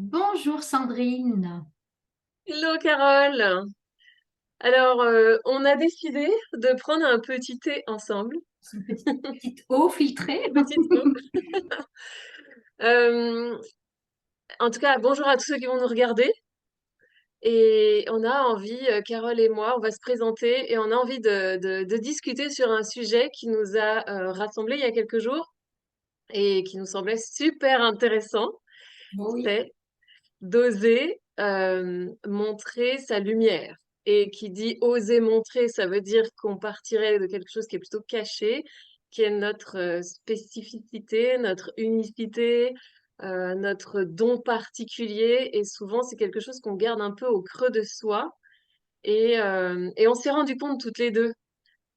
Bonjour Sandrine. Hello Carole. Alors, on a décidé de prendre un petit thé ensemble, C'est une petite eau filtrée. petite eau. Euh, En tout cas, bonjour à tous ceux qui vont nous regarder. Et on a envie, Carole et moi, on va se présenter et on a envie de discuter sur un sujet qui nous a rassemblés il y a quelques jours et qui nous semblait super intéressant. Oui. C'est d'oser montrer sa lumière. Et qui dit oser montrer, ça veut dire qu'on partirait de quelque chose qui est plutôt caché, qui est notre spécificité, notre unicité, notre don particulier. Et souvent, c'est quelque chose qu'on garde un peu au creux de soi. Et on s'est rendu compte toutes les deux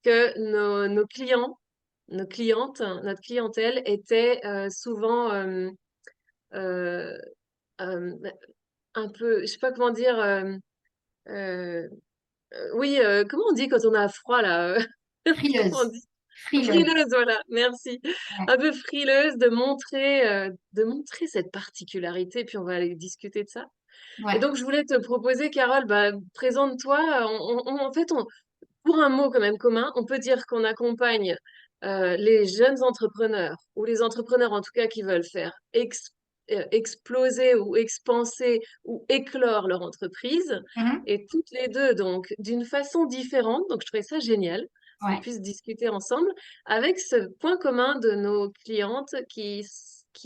que nos clients, nos clientes, notre clientèle était souvent euh, euh, un peu, je sais pas comment dire, euh, oui, comment on dit quand on a froid là? Comment on Frileuse. dit? Frileuse. Frileuse, voilà, merci. Ouais. Un peu frileuse de montrer cette particularité, puis on va aller discuter de ça. Et Ouais. donc, je voulais te proposer, Carole, bah, présente-toi. En fait, pour un mot quand même commun, on peut dire qu'on accompagne les jeunes entrepreneurs, ou les entrepreneurs en tout cas qui veulent faire exploser ou expanser ou éclore leur entreprise. Mhm. Et toutes les deux, donc, d'une façon différente. Donc, je trouvais ça génial qu'on Ouais. puisse discuter ensemble avec ce point commun de nos clientes qui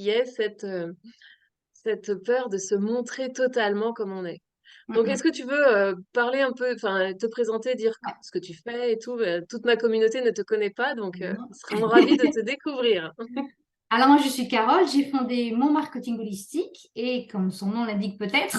est cette peur de se montrer totalement comme on est. Donc, est-ce Mhm. que tu veux parler un peu, enfin, te présenter, dire Ouais. ce que tu fais et tout? Toute ma communauté ne te connaît pas, donc Non. ils seront ravis de te découvrir. Alors moi je suis Carole, j'ai fondé mon marketing holistique et comme son nom l'indique peut-être,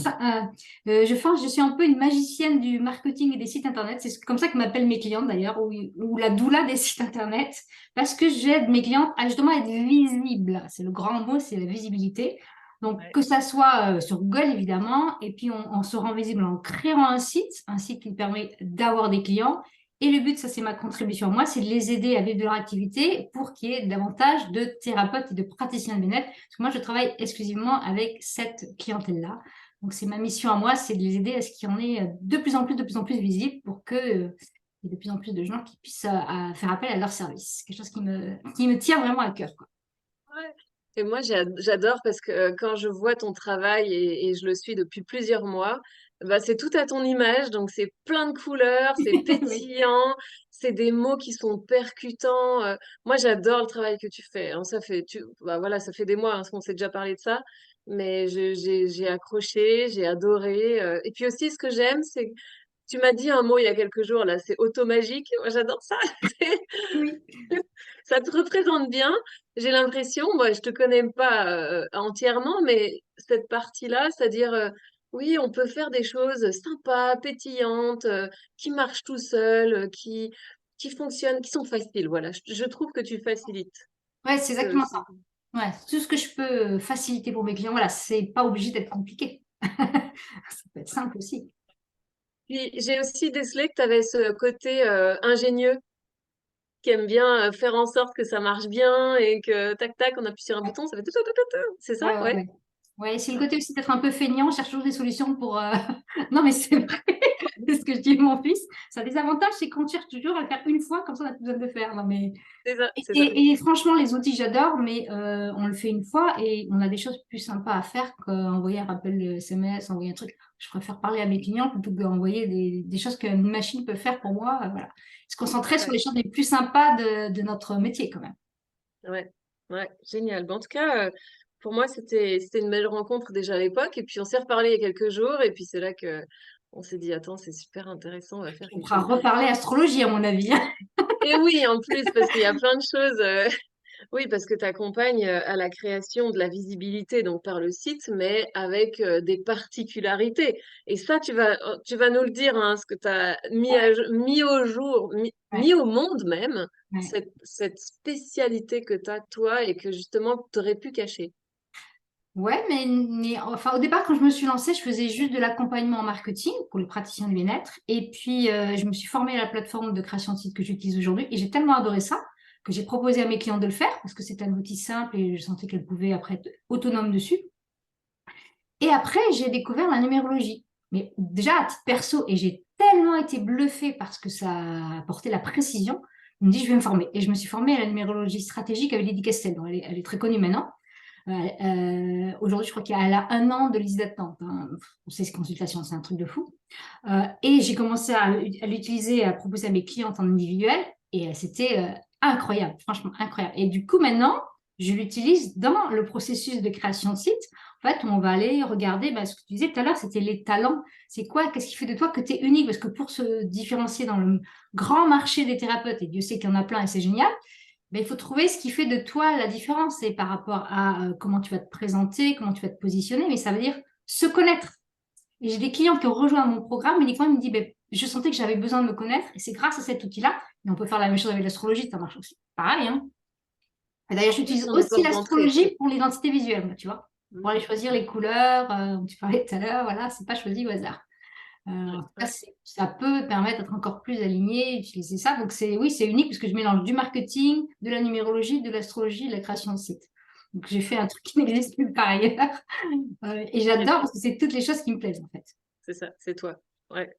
je suis un peu une magicienne du marketing et des sites internet. C'est comme ça que m'appellent mes clientes d'ailleurs, ou la doula des sites internet, parce que j'aide mes clientes à justement être visibles. C'est le grand mot, c'est la visibilité. Donc Ouais. que ça soit sur Google évidemment, et puis on se rend visible en créant un site qui permet d'avoir des clients. Et le but, ça c'est ma contribution à moi, c'est de les aider à vivre de leur activité pour qu'il y ait davantage de thérapeutes et de praticiens de bien-être. Parce que moi, je travaille exclusivement avec cette clientèle-là. Donc, c'est ma mission à moi, c'est de les aider à ce qu'il y en ait de plus en plus visible pour que il y ait de plus en plus de gens qui puissent faire appel à leur service. Quelque chose qui me tient vraiment à cœur, quoi. Ouais. Et moi, j'adore parce que quand je vois ton travail et je le suis depuis plusieurs mois, bah, c'est tout à ton image. Donc, c'est plein de couleurs, c'est Oui. pétillant, c'est des mots qui sont percutants. Moi, j'adore le travail que tu fais, hein. Bah, voilà, ça fait des mois, hein, qu'on s'est déjà parlé de ça. Mais j'ai accroché, j'ai adoré. Et puis aussi, ce que j'aime, c'est que tu m'as dit un mot il y a quelques jours, là, c'est automagique. Moi, j'adore ça. Oui. Ça te représente bien. J'ai l'impression, moi, je te connais pas entièrement, mais cette partie-là, c'est-à-dire, oui, on peut faire des choses sympas, pétillantes, qui marchent tout seuls, qui fonctionnent, qui sont faciles. Voilà, je trouve que tu facilites. Ouais, c'est ce- exactement ça. ce- Ouais, tout ce que je peux faciliter pour mes clients, voilà, c'est pas obligé d'être compliqué. Ça peut être simple aussi. Puis j'ai aussi décelé que tu avais ce côté ingénieux qui aime bien faire en sorte que ça marche bien et que tac tac, on appuie sur un Ouais, bouton, ça fait tout, tout, tout, tout, tout. C'est ça? ouais, ouais. Ouais. Ouais. Ouais, c'est le côté aussi d'être un peu feignant, on cherche toujours des solutions pour. Non, mais c'est vrai, c'est ce que je dis à mon fils. Ça a des avantages, c'est qu'on cherche toujours à le faire une fois, comme ça on n'a plus besoin de le faire. Non, mais... C'est ça, c'est ça. et franchement, les outils, j'adore, mais on le fait une fois et on a des choses plus sympas à faire qu'envoyer un rappel de SMS, envoyer un truc. Je préfère parler à mes clients plutôt que d'envoyer des choses qu'une machine peut faire pour moi. Voilà. Se concentrer sur Ouais. les choses les plus sympas de notre métier quand même. Ouais, ouais, génial. Bon, en tout cas, pour moi, c'était une belle rencontre déjà à l'époque. Et puis, on s'est reparlé il y a quelques jours. Et puis, c'est là que on s'est dit, attends, c'est super intéressant, on va faire On quelque pourra chose. reparler astrologie, à mon avis. Et oui, en plus, parce qu'il y a plein de choses. Oui, parce que tu accompagnes à la création de la visibilité, donc par le site, mais avec des particularités. Et ça, tu vas nous le dire, hein, ce que tu as mis au jour, Ouais, mis au monde même, ouais. cette spécialité que tu as, toi, et que justement, tu aurais pu cacher. Ouais, mais enfin, au départ, quand je me suis lancée, je faisais juste de l'accompagnement en marketing pour les praticiens du bien-être. Et puis, je me suis formée à la plateforme de création de site que j'utilise aujourd'hui. Et j'ai tellement adoré ça que j'ai proposé à mes clients de le faire parce que c'est un outil simple et je sentais qu'elles pouvaient après être autonomes dessus. Et après, j'ai découvert la numérologie. Mais déjà, à titre perso, et j'ai tellement été bluffée parce que ça apportait la précision, je me dis, je vais me former. Et je me suis formée à la numérologie stratégique avec Lydie Castel. Bon, elle est très connue maintenant. Aujourd'hui, je crois qu'elle a 1 an de liste d'attente. Hein. On sait, ces consultations, c'est un truc de fou. Et j'ai commencé à l'utiliser, à proposer à mes clientes en individuel. Et c'était incroyable, franchement incroyable. Et du coup, maintenant, je l'utilise dans le processus de création de site. En fait, on va aller regarder ce que tu disais tout à l'heure, c'était les talents. C'est quoi? Qu'est-ce qui fait de toi que tu es unique? Parce que pour se différencier dans le grand marché des thérapeutes, et Dieu sait qu'il y en a plein et c'est génial, il faut trouver ce qui fait de toi la différence. Et par rapport à comment tu vas te présenter, comment tu vas te positionner, mais ça veut dire se connaître. Et j'ai des clients qui ont rejoint mon programme uniquement, ils me disent, je sentais que j'avais besoin de me connaître et c'est grâce à cet outil-là. Et on peut faire la même chose avec l'astrologie, ça marche aussi. Pareil, hein. Et d'ailleurs, Plus j'utilise on est aussi porte d'entrée. l'astrologie pour l'identité visuelle, moi, tu vois. Pour aller Mhm. choisir les couleurs, dont tu parlais tout à l'heure, voilà, c'est pas choisi au hasard. En Ouais, tout cas, ouais. ça peut permettre d'être encore plus aligné, utiliser ça. Donc, oui, c'est unique parce que je mélange du marketing, de la numérologie, de l'astrologie, de la création de site. Donc, j'ai fait un truc qui n'existe plus par ailleurs. Et Et j'adore puis, parce que c'est toutes les choses qui me plaisent, en fait. c'est ça, c'est toi. Ouais.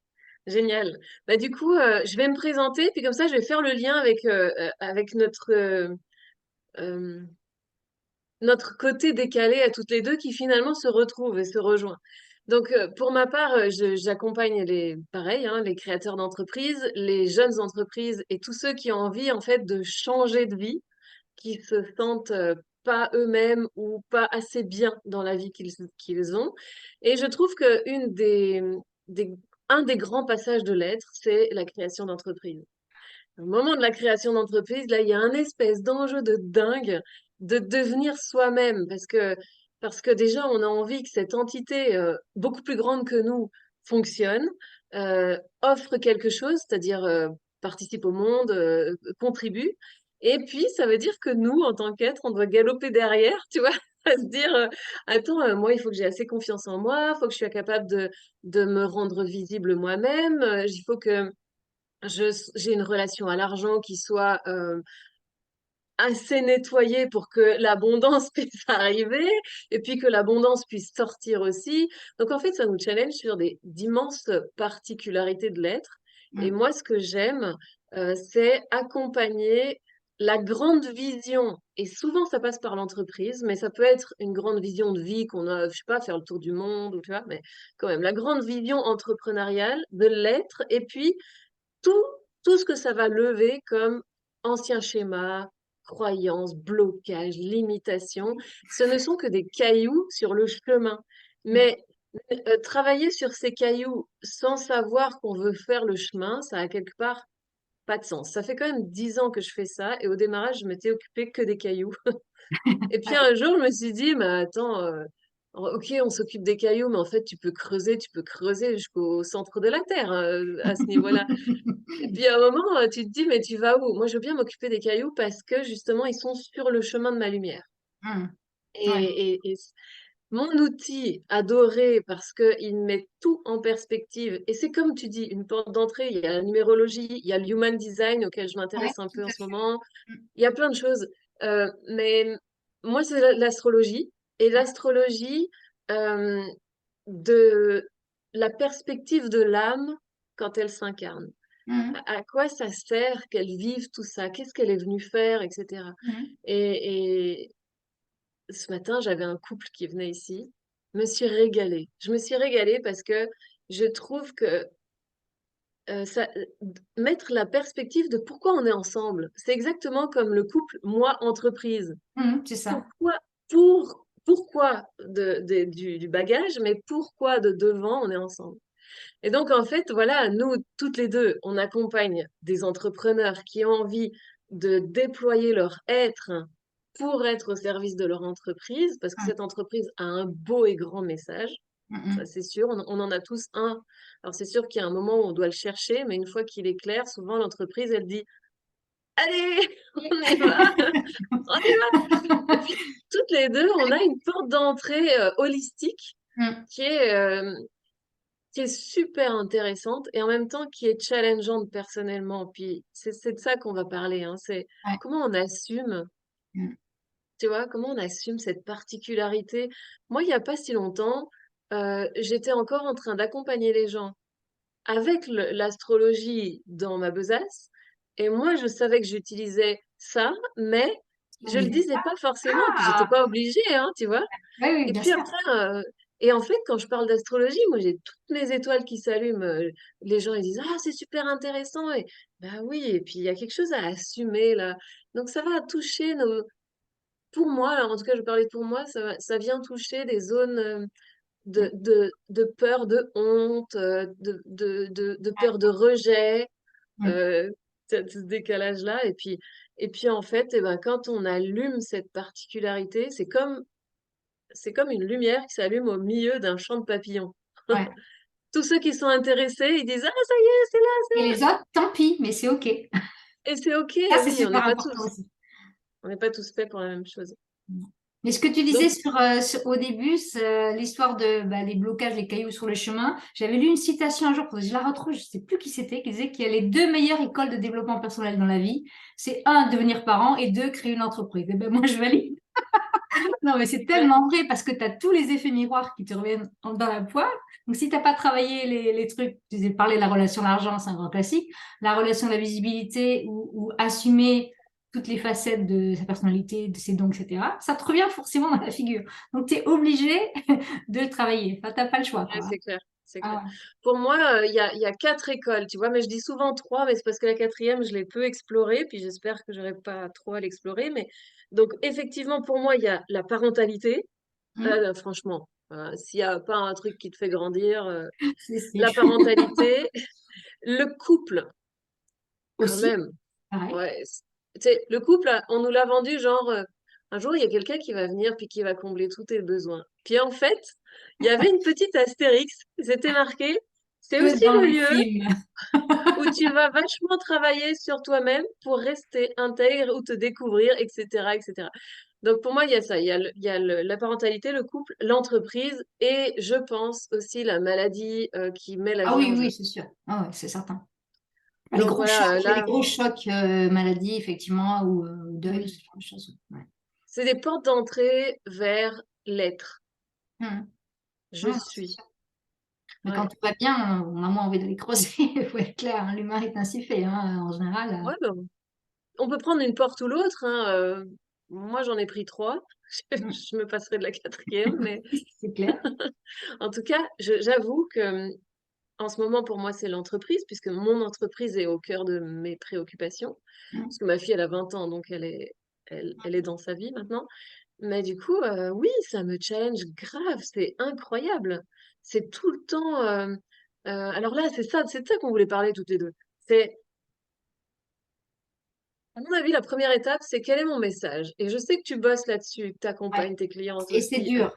Génial. Bah, du coup, je vais me présenter, puis comme ça, je vais faire le lien avec euh, notre côté décalé à toutes les deux qui finalement se retrouve et se rejoint. Donc, pour ma part, j'accompagne pareil, hein, les créateurs d'entreprises, les jeunes entreprises et tous ceux qui ont envie, en fait, de changer de vie, qui se sentent pas eux-mêmes ou pas assez bien dans la vie qu'ils ont. Et je trouve que des, un des grands passages de l'être, c'est la création d'entreprise. Au moment de la création d'entreprise, là, il y a un espèce d'enjeu de dingue de devenir soi-même parce que déjà, on a envie que cette entité beaucoup plus grande que nous fonctionne, offre quelque chose, c'est-à-dire participe au monde, contribue. Et puis, ça veut dire que nous, en tant qu'être, on doit galoper derrière, tu vois, à se dire, attends, moi, il faut que j'ai assez confiance en moi, il faut que je sois capable de me rendre visible moi-même, il faut que j'ai une relation à l'argent qui soit assez nettoyée pour que l'abondance puisse arriver et puis que l'abondance puisse sortir aussi. Donc en fait, ça nous challenge sur d'immenses particularités de l'être. Et Mm. moi, ce que j'aime, c'est accompagner la grande vision. Et souvent, ça passe par l'entreprise, mais ça peut être une grande vision de vie qu'on a, je sais pas, faire le tour du monde, ou tu vois, mais quand même, la grande vision entrepreneuriale de l'être. Et puis, tout, tout ce que ça va lever comme anciens schémas, croyances, blocages, limitations, ce ne sont que des cailloux sur le chemin. Mais travailler sur ces cailloux sans savoir qu'on veut faire le chemin, ça a quelque part pas de sens. Ça fait quand même 10 ans que je fais ça et au démarrage, je m'étais occupée que des cailloux. Et puis un jour, je me suis dit, mais attends, ok, on s'occupe des cailloux, mais en fait, tu peux creuser jusqu'au centre de la Terre à ce niveau-là. Et puis à un moment, tu te dis, mais tu vas où? Moi, je veux bien m'occuper des cailloux parce que justement, ils sont sur le chemin de ma lumière. Mm. Ouais, Et mon outil adoré parce qu'il met tout en perspective. Et c'est comme tu dis, une porte d'entrée. Il y a la numérologie, il y a le human design auquel je ouais, m'intéresse un tout peu en à ce fait. moment. Mm. Il y a plein de choses. Mais moi, c'est l'astrologie. Et l'astrologie, euh, de la perspective de l'âme quand elle s'incarne. Mm. À quoi ça sert qu'elle vive tout ça? Qu'est-ce qu'elle est venue faire, etc. Mm. Et ce matin, j'avais un couple qui venait ici. Je me suis régalée. Je me suis régalée parce que je trouve que mettre la perspective de pourquoi on est ensemble, c'est exactement comme le couple moi-entreprise. Mm. C'est ça. Pourquoi, pourquoi du bagage, mais pourquoi de devant on est ensemble. Et donc, en fait, voilà, nous, toutes les deux, on accompagne des entrepreneurs qui ont envie de déployer leur être pour être au service de leur entreprise, parce que Mm. cette entreprise a un beau et grand message. Ça, Mm. c'est sûr. On en a tous un. Alors, c'est sûr qu'il y a un moment où on doit le chercher, mais une fois qu'il est clair, souvent, l'entreprise, elle dit, allez, on y va, on y va. Et puis, toutes les deux, on a une porte d'entrée holistique Mm. qui est, qui est super intéressante et en même temps qui est challengeante personnellement. Puis c'est de ça qu'on va parler, hein. C'est Ouais. comment on assume, Mm. tu vois, comment on assume cette particularité. Moi, il n'y a pas si longtemps, j'étais encore en train d'accompagner les gens avec l'astrologie dans ma besace. Et moi, je savais que j'utilisais ça, mais je le disais pas forcément. Puis j'étais Ah, pas obligée, hein, tu vois. oui, oui, Et bien puis sûr. après, et en fait, quand je parle d'astrologie, moi, j'ai toutes mes étoiles qui s'allument. Les gens, ils disent, ah, c'est super intéressant. Et bah oui, et puis il y a quelque chose à assumer là. Donc ça va toucher nos. Pour moi, alors en tout cas, je parlais pour moi, ça vient toucher des zones de peur, de honte, de peur de rejet, Mm. euh, ce décalage-là. Et puis en fait, eh ben, quand on allume cette particularité, c'est comme une lumière qui s'allume au milieu d'un champ de papillons. Ouais. Tous ceux qui sont intéressés, ils disent, ah, ça y est, c'est là, c'est Et là. les autres, tant pis, mais c'est OK. Et c'est OK, Ça, c'est oui, on n'est super pas important tous. aussi. On n'est pas tous faits pour la même chose. Mais ce que tu disais Donc, au début, l'histoire de les blocages, les cailloux sur le chemin, j'avais lu une citation un jour, faudrait que je la retrouve, je ne sais plus qui c'était, qui disait qu'il y a les deux meilleures écoles de développement personnel dans la vie. C'est un, devenir parent, et deux, créer une entreprise. Et ben moi, je valide. Non, mais c'est ouais, tellement vrai parce que tu as tous les effets miroirs qui te reviennent dans la poire. Donc, si tu n'as pas travaillé les trucs, tu as parlé de la relation à l'argent, c'est un grand classique, la relation à la visibilité ou assumer toutes les facettes de sa personnalité, de ses dons, etc., ça te revient forcément dans la figure. Donc, tu es obligé de le travailler. Enfin, tu n'as pas le choix, ouais, quoi. c'est clair, c'est clair. Ah ouais. Pour moi, il y a 4 écoles, tu vois, mais je dis souvent 3, mais c'est parce que la quatrième, je l'ai peu explorée, puis j'espère que j'aurai pas trop à l'explorer. Mais donc, effectivement, pour moi, il y a la parentalité. Hum, Franchement, s'il n'y a pas un truc qui te fait grandir, c'est sûr. la parentalité, le couple, quand Aussi, même. pareil. Ouais, tu sais, le couple, on nous l'a vendu genre, un jour, il y a quelqu'un qui va venir puis qui va combler tous tes besoins. Puis en fait, il y avait une petite astérix, c'était marqué, c'est Que aussi dans le les lieu films. où tu vas vachement travailler sur toi-même pour rester intègre ou te découvrir, etc., etc. Donc pour moi, il y a ça, la parentalité, le couple, l'entreprise et je pense aussi la maladie qui met la Ah vie oui, en oui, jeu. c'est sûr. Ah ouais, c'est certain. Donc voilà, Les là, gros chocs maladie, effectivement, ou deuil, ce oui, genre de choses. Ouais. c'est des portes d'entrée vers l'être. Mhm. Je Non, c'est suis. sûr. Mais quand Ouais. tout va bien, on a moins envie de les creuser, il faut être clair, hein. L'humain est ainsi fait, hein, en général. Ouais, ben, on peut prendre une porte ou l'autre, hein. Moi, j'en ai pris 3. Mm. Je me passerai de la quatrième, mais C'est clair. en tout cas, j'avoue que en ce moment, pour moi, c'est l'entreprise, puisque mon entreprise est au cœur de mes préoccupations. Mm. Parce que ma fille, elle a 20 ans, donc elle est dans sa vie maintenant. Mais du coup, oui, ça me challenge grave, c'est incroyable. C'est tout le temps. Alors là, c'est de ça qu'on voulait parler toutes les deux. C'est, à mon avis, la première étape, c'est quel est mon message? Et je sais que tu bosses là-dessus, que tu Ouais. accompagnes tes clients Et aussi.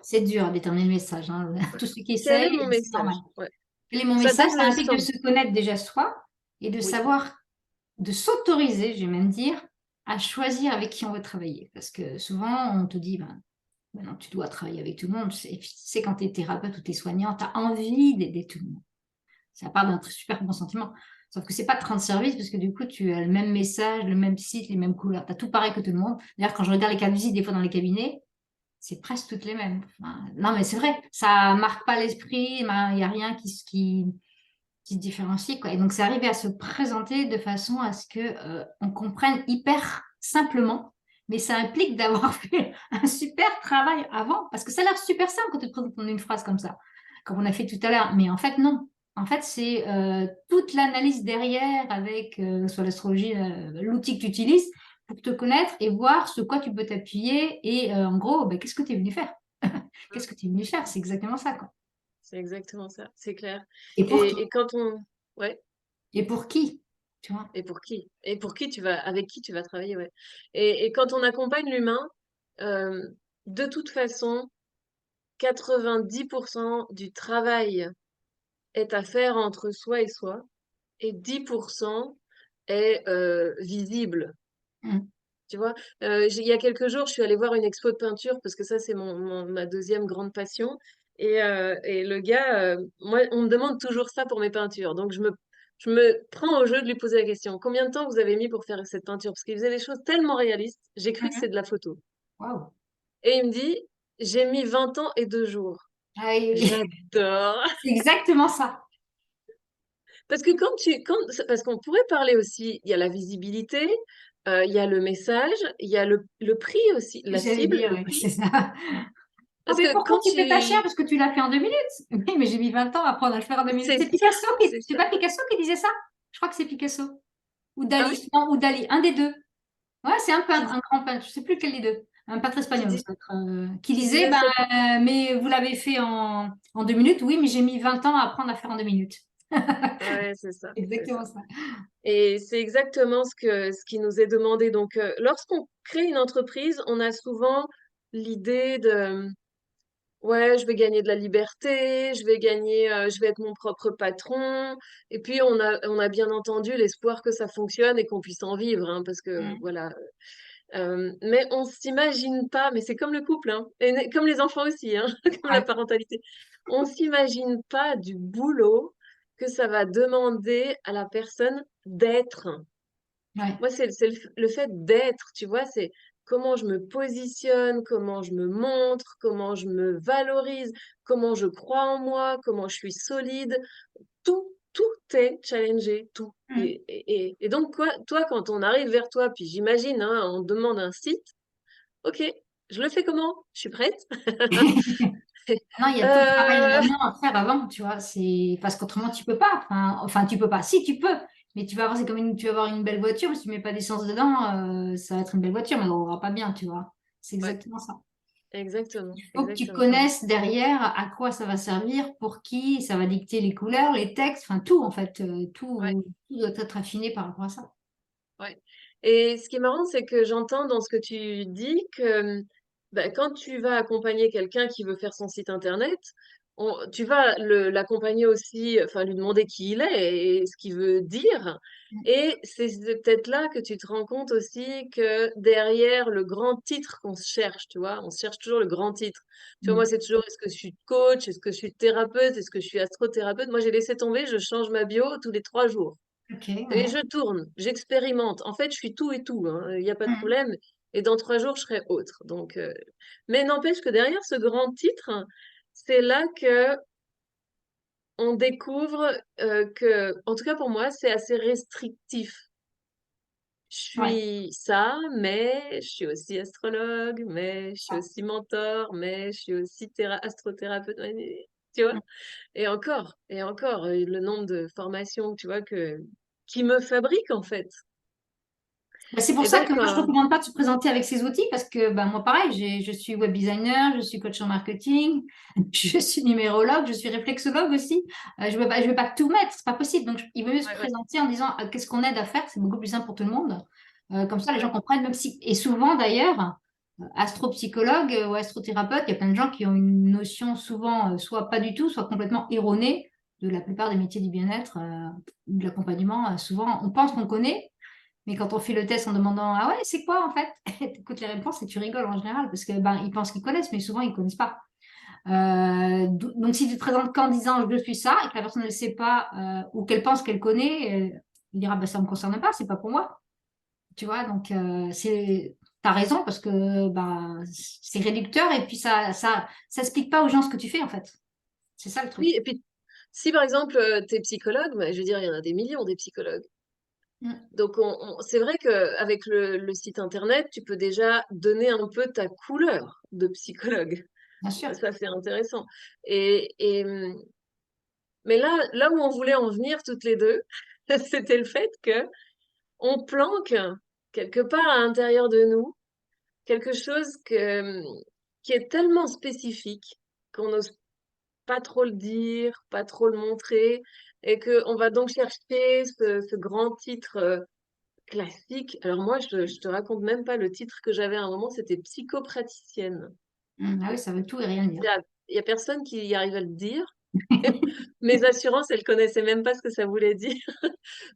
c'est dur à déterminer le message, hein. Tous ceux qui Quel est essayent, mon c'est normal. message? Ouais. Quel est mon Ça message? donne Ça le implique de sens. se connaître déjà soi et de Oui. savoir, de s'autoriser, je vais même dire, à choisir avec qui on veut travailler. Parce que souvent, on te dit, ben non, tu dois travailler avec tout le monde. C'est quand tu es thérapeute ou tu es soignant, tu as envie d'aider tout le monde. Ça part d'un super bon sentiment. Sauf que c'est pas de rendre service parce que du coup, tu as le même message, le même site, les mêmes couleurs. Tu as tout pareil que tout le monde. D'ailleurs, quand je regarde les cartes de visite, des fois dans les cabinets, c'est presque toutes les mêmes. Enfin, non, mais c'est vrai, ça marque pas l'esprit, il n'y a rien qui se différencie, quoi. Et donc, c'est arrivé à se présenter de façon à ce que on comprenne hyper simplement, mais ça implique d'avoir fait un super travail avant, parce que ça a l'air super simple quand tu te présentes en une phrase comme ça, comme on a fait tout à l'heure, mais en fait, non. En fait, c'est toute l'analyse derrière avec soit l'astrologie, l'outil que tu utilises pour te connaître et voir sur quoi tu peux t'appuyer et en gros, ben, qu'est-ce que tu es venu faire? Mm. Qu'est-ce que tu es venu faire? C'est exactement ça, quoi. C'est exactement ça, c'est clair. Et pour qui? Et quand on. Ouais. Et pour qui? Tu vois? Et pour qui? Et pour qui avec qui tu vas travailler, ouais. Et quand on accompagne l'humain, euh, de toute façon, 90% du travail est à faire entre soi et soi, et 10% est visible. Mm. Tu vois, il y a quelques jours, je suis allée voir une expo de peinture parce que ça, c'est ma deuxième grande passion. Et le gars, moi, on me demande toujours ça pour mes peintures. Donc, je me prends au jeu de lui poser la question, combien de temps vous avez mis pour faire cette peinture? Parce qu'il faisait des choses tellement réalistes, j'ai cru que Mhm. c'est de la photo. Waouh. Et il me dit, j'ai mis 20 ans et 2 jours. Ah oui, oui. J'adore. C'est exactement ça. Parce que parce qu'on pourrait parler aussi, il y a la visibilité, il y a le message, il y a le prix aussi, la J'allais cible, dire, le oui, prix. c'est ça. Oh, Parce mais que pourquoi quand tu fais pas cher? tu... Parce que tu l'as fait en 2 minutes. Oui, mais j'ai mis 20 ans à apprendre à le faire en 2 minutes. C'est C'est ça, Picasso c'est c'est ça. pas Picasso qui disait ça? Je crois que c'est Picasso. Ou Ah oui? Dali. Non, ou Dali, un des deux. Ouais, c'est un Qui, peintre, un grand peintre, je sais plus lequel des deux. Un peintre qui, espagnol, dit, ça va être, qui qui disait, disait ben, cette... mais vous l'avez fait en 2 minutes. Oui, mais j'ai mis 20 ans à apprendre à faire en 2 minutes. Ouais, c'est ça, c'est ça. Exactement ça. Et c'est exactement ce qui nous est demandé. Donc, lorsqu'on crée une entreprise, on a souvent l'idée de, ouais, je vais gagner de la liberté, je vais être mon propre patron. Et puis, on a bien entendu l'espoir que ça fonctionne et qu'on puisse en vivre, hein, parce que, Mm. voilà. Mais on s'imagine pas, mais c'est comme le couple, hein, comme les enfants aussi, hein, comme la Ouais, parentalité. On s'imagine pas du boulot que ça va demander à la personne d'être. ouais. Moi, c'est le fait d'être, tu vois, c'est comment je me positionne, comment je me montre, comment je me valorise, comment je crois en moi, comment je suis solide. Tout est challengé, tout. Mm. Et donc, quoi, toi, quand on arrive vers toi, puis j'imagine, hein, on demande un site, ok, je le fais comment? Je suis prête. Non, il y a tout le travail en Euh, amont à faire avant, tu vois. C'est parce qu'autrement, tu peux pas. Enfin, tu peux pas. Si, tu peux. Mais tu vas avoir, c'est comme tu vas avoir une belle voiture, mais si tu mets pas d'essence dedans, ça va être une belle voiture, mais on aura pas bien, tu vois. C'est ouais, exactement ça. exactement, Il faut que tu exactement. connaisses derrière à quoi ça va servir, pour qui, ça va dicter les couleurs, les textes, enfin tout en fait. Ouais, Tout doit être affiné par rapport à ça. ouais. Et ce qui est marrant, c'est que j'entends dans ce que tu dis que bah, quand tu vas accompagner quelqu'un qui veut faire son site internet, tu vas l'accompagner aussi, enfin lui demander qui il est et ce qu'il veut dire. Et c'est peut-être là que tu te rends compte aussi que derrière le grand titre qu'on se cherche, tu vois, on se cherche toujours le grand titre. Tu vois, moi, Mm. c'est toujours est-ce que je suis coach, est-ce que je suis thérapeute, est-ce que je suis astrothérapeute. Moi, j'ai laissé tomber, je change ma bio tous les 3 jours. Ok, Et ouais. je tourne, j'expérimente. En fait, je suis tout et tout, hein, il n'y a pas de Mm. problème. Et dans 3 jours, je serai autre. Donc, mais n'empêche que derrière ce grand titre, c'est là que on découvre que, en tout cas pour moi, c'est assez restrictif. Je Ouais. suis ça, mais je suis aussi astrologue, mais je suis Ça. aussi mentor, mais je suis aussi astrothérapeute. Tu vois? Mm. Et encore, le nombre de formations, tu vois, qui me fabriquent en fait. Bah, c'est pour Et ça donc, que moi, je ne recommande pas de se présenter avec ces outils parce que bah, moi, pareil, je suis web designer, je suis coach en marketing, je suis numérologue, je suis réflexologue aussi. Je vais pas tout mettre, c'est pas possible. Donc, il vaut mieux se ouais, ouais, présenter en disant qu'est-ce qu'on aide à faire, c'est beaucoup plus simple pour tout le monde. Comme ça, les gens ouais. comprennent, même si. Et souvent, d'ailleurs, astropsychologue ou astrothérapeute, il y a plein de gens qui ont une notion souvent, soit pas du tout, soit complètement erronée de la plupart des métiers du bien-être, de l'accompagnement. Souvent, on pense qu'on connaît. Mais quand on fait le test en demandant ah ouais, c'est quoi en fait? Tu écoutes les réponses et tu rigoles en général parce que ben, ils pensent qu'ils connaissent, mais souvent ils ne connaissent pas. Donc si tu te présentes qu'en disant je suis ça et que la personne ne sait pas ou qu'elle pense qu'elle connaît, il dira bah, ça ne me concerne pas, c'est pas pour moi. Tu vois, donc t'as raison parce que bah, c'est réducteur et puis ça explique pas aux gens ce que tu fais en fait. C'est ça le truc. Oui, et puis, si par exemple, tu es psychologue, bah, je veux dire, il y en a des millions des psychologues. Mm, Donc, c'est vrai qu'avec le site internet, tu peux déjà donner un peu ta couleur de psychologue. bien sûr. Ça, c'est intéressant. Mais là où on voulait en venir toutes les deux, c'était le fait que on planque quelque part à l'intérieur de nous quelque chose qui est tellement spécifique qu'on n'ose pas trop le dire, pas trop le montrer, et que on va donc chercher ce grand titre classique. Alors moi, je te raconte même pas le titre que j'avais à un moment, c'était psychopraticienne. Ah oui, ça veut tout et rien dire. Il y a personne qui y arrive à le dire. Mes assurances, elles connaissaient même pas ce que ça voulait dire.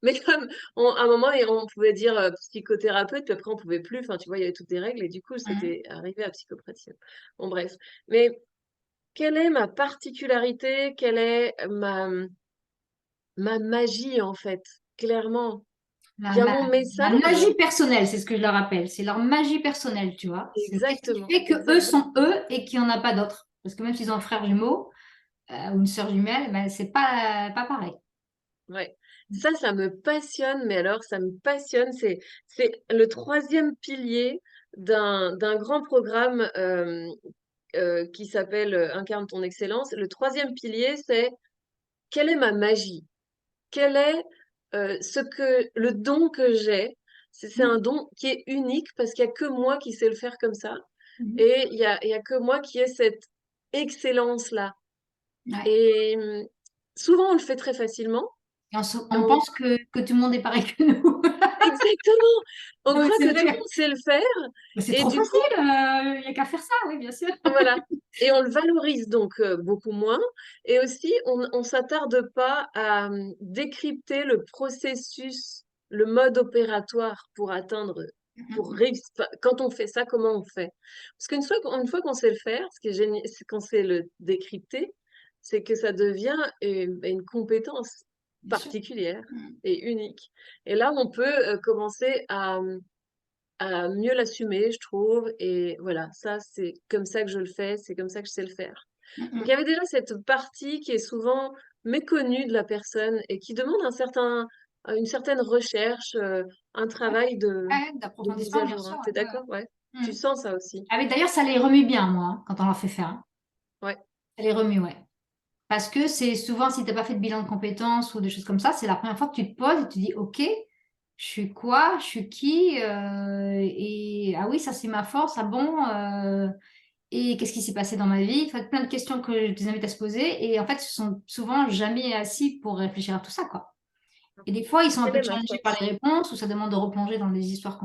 Mais comme à un moment, on pouvait dire psychothérapeute, puis après on pouvait plus. Enfin, tu vois, il y avait toutes des règles, et du coup, Mm. c'était arrivé à psychopraticienne. Bon, bref. Mais quelle est ma particularité? Quelle est ma magie, en fait? Clairement. La, Il y a ma- mon la message. magie personnelle, c'est ce que je leur rappelle. C'est leur magie personnelle, tu vois. C'est qu'est-ce qui Exactement, fait que eux exactement. sont eux et qu'il n'y en a pas d'autres. Parce que même s'ils ont un frère jumeau ou une sœur jumelle, ben, c'est pas pareil. Ouais. Ça me passionne, mais alors ça me passionne. C'est le troisième pilier d'un grand programme qui s'appelle Incarne ton excellence. Le troisième pilier, c'est quelle est ma magie? Quel est le don que j'ai? C'est un don qui est unique parce qu'il y a que moi qui sais le faire comme ça. Mhm. Et il y a que moi qui ai cette excellence-là. Ouais. Et souvent, on le fait très facilement. Et Et on pense que tout le monde est pareil que nous. exactement! On Oui, croit c'est que tout le vrai. monde sait le faire. Mais c'est Et trop du coup, facile, il n'y a qu'à faire ça, oui, bien sûr. voilà. Et on le valorise donc beaucoup moins. Et aussi, on s'attarde pas à décrypter le processus, le mode opératoire pour atteindre, pour réussir. Enfin, quand on fait ça, comment on fait? Parce une fois qu'on sait le faire, ce qui est génial, c'est qu'on sait le décrypter, c'est que ça devient une compétence Bien sûr. particulière Mm. et unique. Et là, on peut commencer à mieux l'assumer, je trouve. Et voilà, ça, c'est comme ça que je le fais, c'est comme ça que je sais le faire. Mm, Donc, il y mm. avait déjà cette partie qui est souvent méconnue de la personne et qui demande une certaine recherche, un Ouais, travail ouais, de mise d'approfondissement, à bien jour, sûr. hein. T'es Ouais, ouais. d'accord? Ouais. Tu Mm. sens ça aussi? Ah oui, d'ailleurs, ça les remue bien, moi, hein, quand on leur fait faire, hein. Ouais. Ça les remue, ouais. Parce que c'est souvent, si tu n'as pas fait de bilan de compétences ou des choses comme ça, c'est la première fois que tu te poses et tu dis, OK, je suis quoi? Je suis qui? Et ah oui, ça c'est ma force, ah bon? Et qu'est-ce qui s'est passé dans ma vie? Enfin, plein de questions que je les invite à se poser. Et en fait, ils se sont souvent jamais assis pour réfléchir à tout ça, quoi. Et des fois, ils sont un Quelle peu est ma challengés par force? les réponses ou ça demande de replonger dans des histoires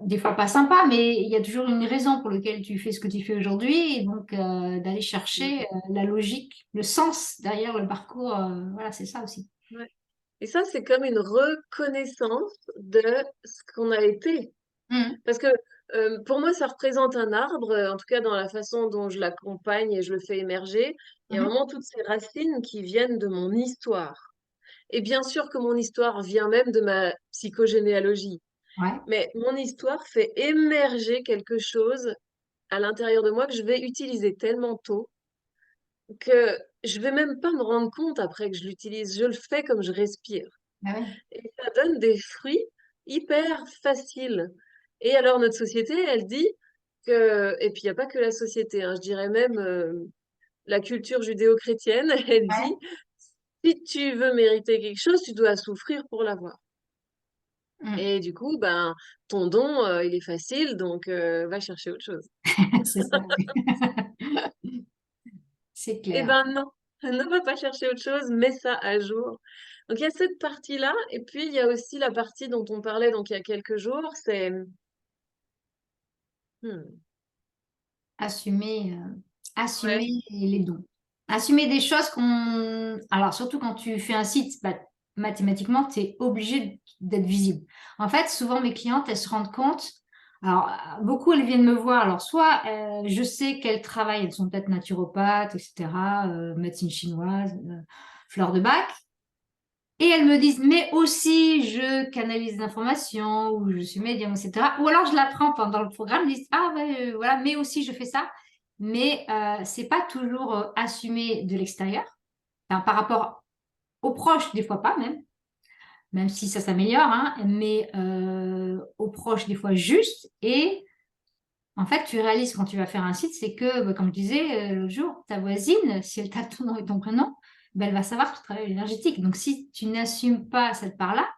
des fois pas sympas, mais il y a toujours une raison pour laquelle tu fais ce que tu fais aujourd'hui. Et donc, d'aller Mm. chercher la logique, le sens derrière le parcours, voilà, c'est ça aussi. Ouais. Et ça, c'est comme une reconnaissance de ce qu'on a été. Mhm. Parce que pour moi, ça représente un arbre, en tout cas dans la façon dont je l'accompagne et je le fais émerger. Il y a Mhm. vraiment toutes ces racines qui viennent de mon histoire. Et bien sûr que mon histoire vient même de ma psychogénéalogie. Ouais, Mais mon histoire fait émerger quelque chose à l'intérieur de moi que je vais utiliser tellement tôt que je vais même pas me rendre compte après que je l'utilise. Je le fais comme je respire. bah ouais. Et ça donne des fruits hyper faciles. Et alors notre société, elle dit et puis il n'y a pas que la société, hein, je dirais même la culture judéo-chrétienne, elle dit, Ouais. si tu veux mériter quelque chose, tu dois souffrir pour l'avoir. Mhm. Et du coup, ben, ton don, il est facile, donc va chercher autre chose. C'est ça, oui. C'est Eh clair. ben non, ne va pas chercher autre chose, mets ça à jour. Donc il y a cette partie-là, et puis il y a aussi la partie dont on parlait donc il y a quelques jours, c'est hmm, ouais, Assumer les dons. Assumer des choses qu'on... Alors, surtout quand tu fais un site, bah, mathématiquement, tu es obligé d'être visible. En fait, souvent, mes clientes, elles se rendent compte... Alors, beaucoup, elles viennent me voir. Alors, soit je sais qu'elles travaillent, elles sont peut-être naturopathes, etc., médecine chinoise, fleur de bac. Et elles me disent, mais aussi, je canalise l'information, ou je suis médium, etc. Ou alors, je l'apprends pendant le programme, elles disent, ah ouais, voilà, mais aussi, je fais ça. Mais c'est pas toujours assumé de l'extérieur. Enfin, par rapport aux proches, des fois pas même, même si ça s'améliore, hein, mais aux proches, des fois juste. Et en fait, tu réalises quand tu vas faire un site, c'est que, bah, comme je disais l'autre jour, ta voisine, si elle t'a ton nom et ton prénom, bah, elle va savoir que tu travailles énergétique. Donc, si tu n'assumes pas cette part-là,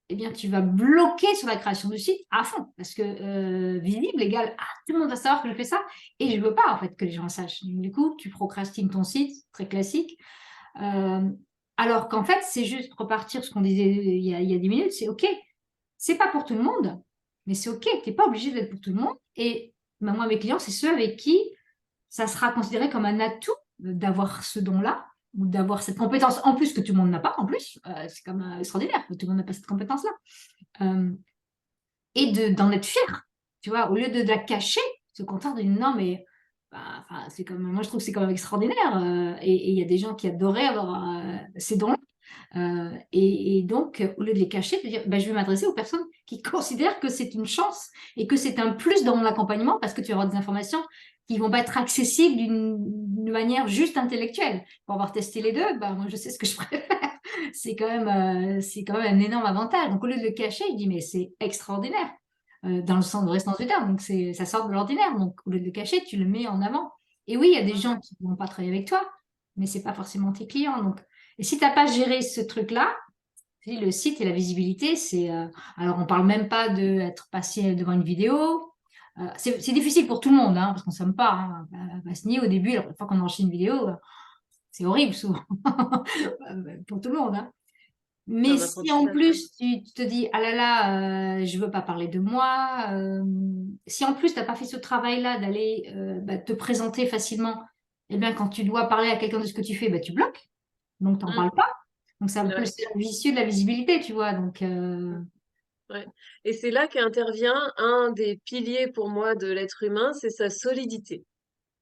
eh bien, tu vas bloquer sur la création du site à fond. Parce que visible égale, ah, tout le monde va savoir que je fais ça. Et je ne veux pas, en fait, que les gens sachent. Donc, du coup, tu procrastines ton site, très classique. Euh, alors qu'en fait, c'est juste repartir ce qu'on disait il y a 10 minutes, c'est OK. C'est pas pour tout le monde, mais c'est OK. Tu n'es pas obligé d'être pour tout le monde. Et ben, moi, mes clients, c'est ceux avec qui ça sera considéré comme un atout d'avoir ce don-là ou d'avoir cette compétence en plus que tout le monde n'a pas. En plus, c'est comme extraordinaire. Tout le monde n'a pas cette compétence-là. Euh, et d'en être fier, tu vois, au lieu de la cacher, c'est au contraire de dire non, mais bah, enfin, c'est comme, moi je trouve que c'est quand même extraordinaire. Et il y a des gens qui adoraient avoir ces dons-là. Et donc, au lieu de les cacher, de dire, bah, je vais m'adresser aux personnes qui considèrent que c'est une chance et que c'est un plus dans mon accompagnement parce que tu vas avoir des informations qui vont pas être accessibles d'une manière juste intellectuelle. Pour avoir testé les deux, bah, moi, je sais ce que je préfère. C'est quand même un énorme avantage. Donc, au lieu de le cacher, il dit, mais c'est extraordinaire, dans le sens, vrai sens du terme. Donc, ça sort de l'ordinaire. Donc, au lieu de le cacher, tu le mets en avant. Et oui, il y a des gens qui ne vont pas travailler avec toi, mais c'est pas forcément tes clients. Donc, et si tu n'as pas géré ce truc-là, le site et la visibilité, alors, on parle même pas d'être passé devant une vidéo. C'est difficile pour tout le monde, hein, parce qu'on ne s'aime pas, hein, à se nier au début, la première fois qu'on enchaîne une vidéo, c'est horrible souvent pour tout le monde, hein. C'est Mais un si en apprentissage, ouais. plus tu te dis, ah là là, je veux pas parler de moi, si en plus tu n'as pas fait ce travail-là d'aller te présenter facilement, eh bien quand tu dois parler à quelqu'un de ce que tu fais, tu bloques, donc tu n'en Mm. parles pas. Donc c'est un peu le Ouais. cercle vicieux de la visibilité, tu vois. Donc, Ouais. Et c'est là qu'intervient un des piliers pour moi de l'être humain, c'est sa solidité.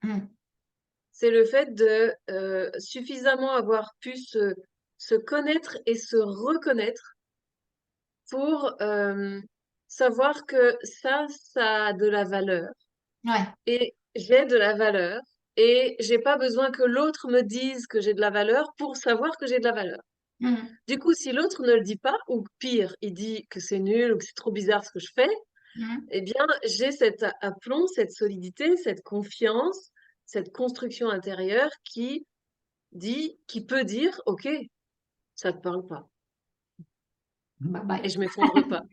hmm, C'est le fait de suffisamment avoir pu se connaître et se reconnaître pour savoir que ça a de la valeur. ouais. Et j'ai de la valeur. Et j'ai pas besoin que l'autre me dise que j'ai de la valeur pour savoir que j'ai de la valeur. Hmm, Du coup, si l'autre ne le dit pas, ou pire, il dit que c'est nul ou que c'est trop bizarre ce que je fais, hmm. eh bien, j'ai cet aplomb, cette solidité, cette confiance, cette construction intérieure qui peut dire, OK, ça te parle pas. Bye Et bye. je m'effondre pas.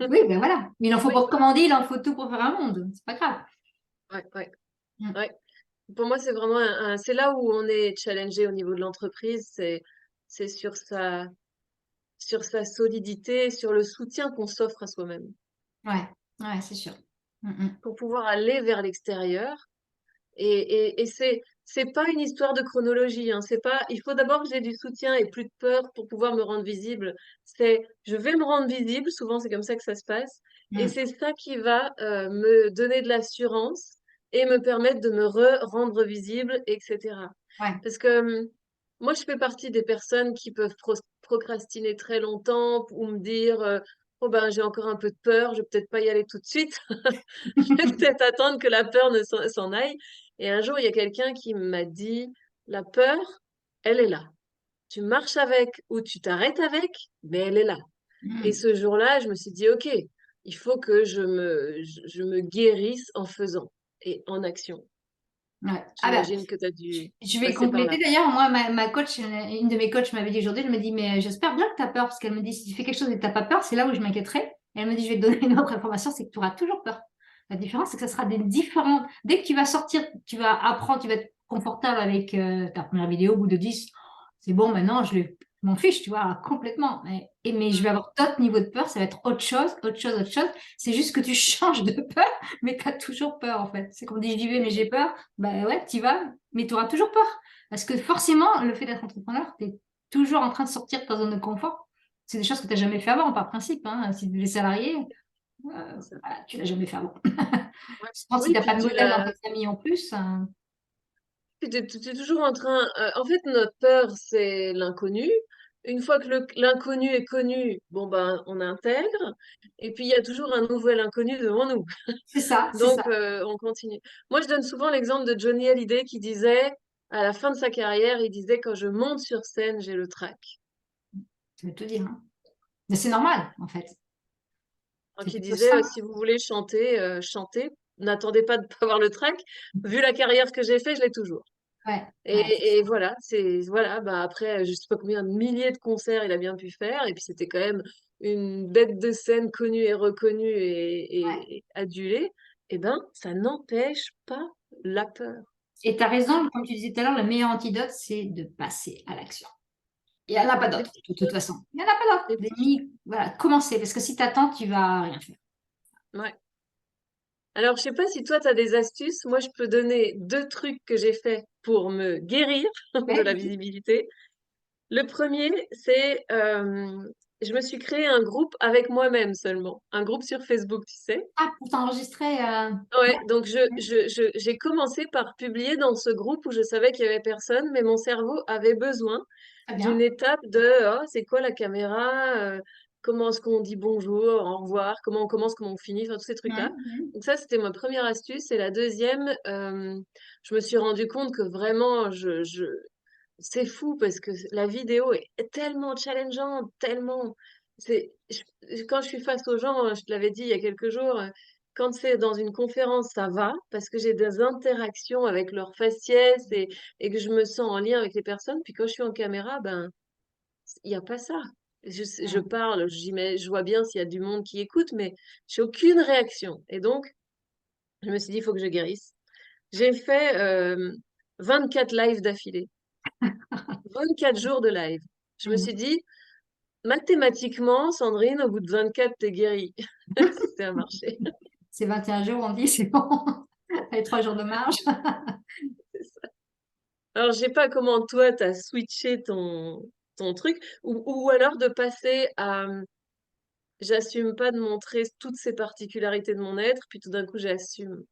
Oui, ben voilà. Mais il en faut Oui, pour commander, il en faut tout pour faire un monde. C'est pas grave. ouais, ouais, Hmm, ouais. Pour moi, c'est vraiment c'est là où on est challengé au niveau de l'entreprise, c'est sur sa solidité, sur le soutien qu'on s'offre à soi-même ouais, ouais, c'est sûr. Hmm, hmm. pour pouvoir aller vers l'extérieur. Et c'est pas une histoire de chronologie, hein. C'est pas, il faut d'abord que j'ai du soutien et plus de peur pour pouvoir me rendre visible. C'est, je vais me rendre visible, souvent c'est comme ça que ça se passe. Et Hmm. c'est ça qui va me donner de l'assurance et me permettre de me rendre visible, etc. Ouais. Parce que moi, je fais partie des personnes qui peuvent procrastiner très longtemps ou me dire, oh ben, j'ai encore un peu de peur, je vais peut-être pas y aller tout de suite. Je vais peut-être attendre que la peur ne s'en aille. Et un jour, il y a quelqu'un qui m'a dit, la peur, elle est là. Tu marches avec ou tu t'arrêtes avec, mais elle est là. Et Hmm. ce jour-là, je me suis dit, OK, il faut que je me guérisse en faisant et en action. Ouais. Ah ben, J'imagine que tu as dû je vais passer par compléter là. d'ailleurs. Moi, ma coach, une de mes coachs m'avait dit aujourd'hui, elle me dit, mais j'espère bien que tu as peur, parce qu'elle me dit, si tu fais quelque chose et que tu n'as pas peur, c'est là où je m'inquiéterais. Et elle me dit, je vais te donner une autre information, c'est que tu auras toujours peur. La différence, c'est que ça sera des différents. Dès que tu vas sortir, tu vas apprendre, tu vas être confortable avec ta première vidéo au bout de 10. C'est bon, maintenant, je m'en fiche, tu vois, complètement. Mais je vais avoir d'autres niveaux de peur, ça va être autre chose, autre chose, autre chose. C'est juste que tu changes de peur, mais tu as toujours peur, en fait. C'est qu'on dit, j'y vais, mais j'ai peur. Ben ouais, tu y vas, mais tu auras toujours peur. Parce que forcément, le fait d'être entrepreneur, tu es toujours en train de sortir de ta zone de confort. C'est des choses que tu n'as jamais fait avant, par principe, hein. Si tu es salarié, C'est ça. voilà, tu l'as jamais fait avant. Ouais. Je pense que si Oui, tu n'as puis pas de tu modèle dans l'as. ta famille en plus, Puis t'es toujours en train. En fait, notre peur, c'est l'inconnu. Une fois que l'inconnu est connu, bon ben, on intègre. Et puis il y a toujours un nouvel inconnu devant nous. c'est ça, c'est Donc ça. on continue. Moi, je donne souvent l'exemple de Johnny Hallyday qui disait, à la fin de sa carrière, il disait, quand je monte sur scène, j'ai le trac. Je vais te dire, hein. Mais c'est normal, en fait. Donc C'est il plutôt disait, ça. si vous voulez chanter, chantez. N'attendez pas de pas avoir le trac. Vu la carrière que j'ai fait, je l'ai toujours. Ouais, ouais, c'est Et ça. voilà, voilà, bah après, je sais pas combien de milliers de concerts il a bien pu faire, et puis c'était quand même une bête de scène connue et reconnue Ouais. et adulée, et ben, ça n'empêche pas la peur. Et tu as raison, comme tu disais tout à l'heure, le meilleur antidote, c'est de passer à l'action. Il n'y en a pas Et d'autre, puis, de toute façon. Il n'y en a pas d'autre. et puis, Voilà, commencer, parce que si tu attends, tu vas rien faire. ouais. Alors, je sais pas si toi, tu as des astuces. Moi, je peux donner deux trucs que j'ai fait pour me guérir de Ouais, la ok. visibilité. Le premier, c'est, je me suis créé un groupe avec moi-même seulement. Un groupe sur Facebook, tu sais. Ah, pour t'enregistrer. Ouais, Ouais, donc ouais. j'ai commencé par publier dans ce groupe où je savais qu'il y avait personne, mais mon cerveau avait besoin Très d'une bien. étape de, oh, c'est quoi la caméra? comment est-ce qu'on dit bonjour, au revoir, comment on commence, comment on finit, enfin tous ces trucs-là. Mhm. Donc ça, c'était ma première astuce. Et la deuxième, je me suis rendu compte que vraiment, c'est fou parce que la vidéo est tellement challengeante, tellement. Quand je suis face aux gens, je te l'avais dit il y a quelques jours, quand c'est dans une conférence, ça va parce que j'ai des interactions avec leur faciès et que je me sens en lien avec les personnes. Puis quand je suis en caméra, ben, il n'y a pas ça. Je parle, je vois bien s'il y a du monde qui écoute, mais j'ai aucune réaction. Et donc, je me suis dit, il faut que je guérisse. J'ai fait 24 lives d'affilée. 24 jours de live. Je me suis Mhm. dit, mathématiquement, Sandrine, au bout de 24, t'es guérie. Ça a marché. C'est 21 jours, on dit, c'est bon. Allez, 3 jours de marge. C'est ça. Alors, je sais pas comment toi, t'as switché ton truc, ou alors de passer à j'assume pas de montrer toutes ces particularités de mon être, puis tout d'un coup, j'assume.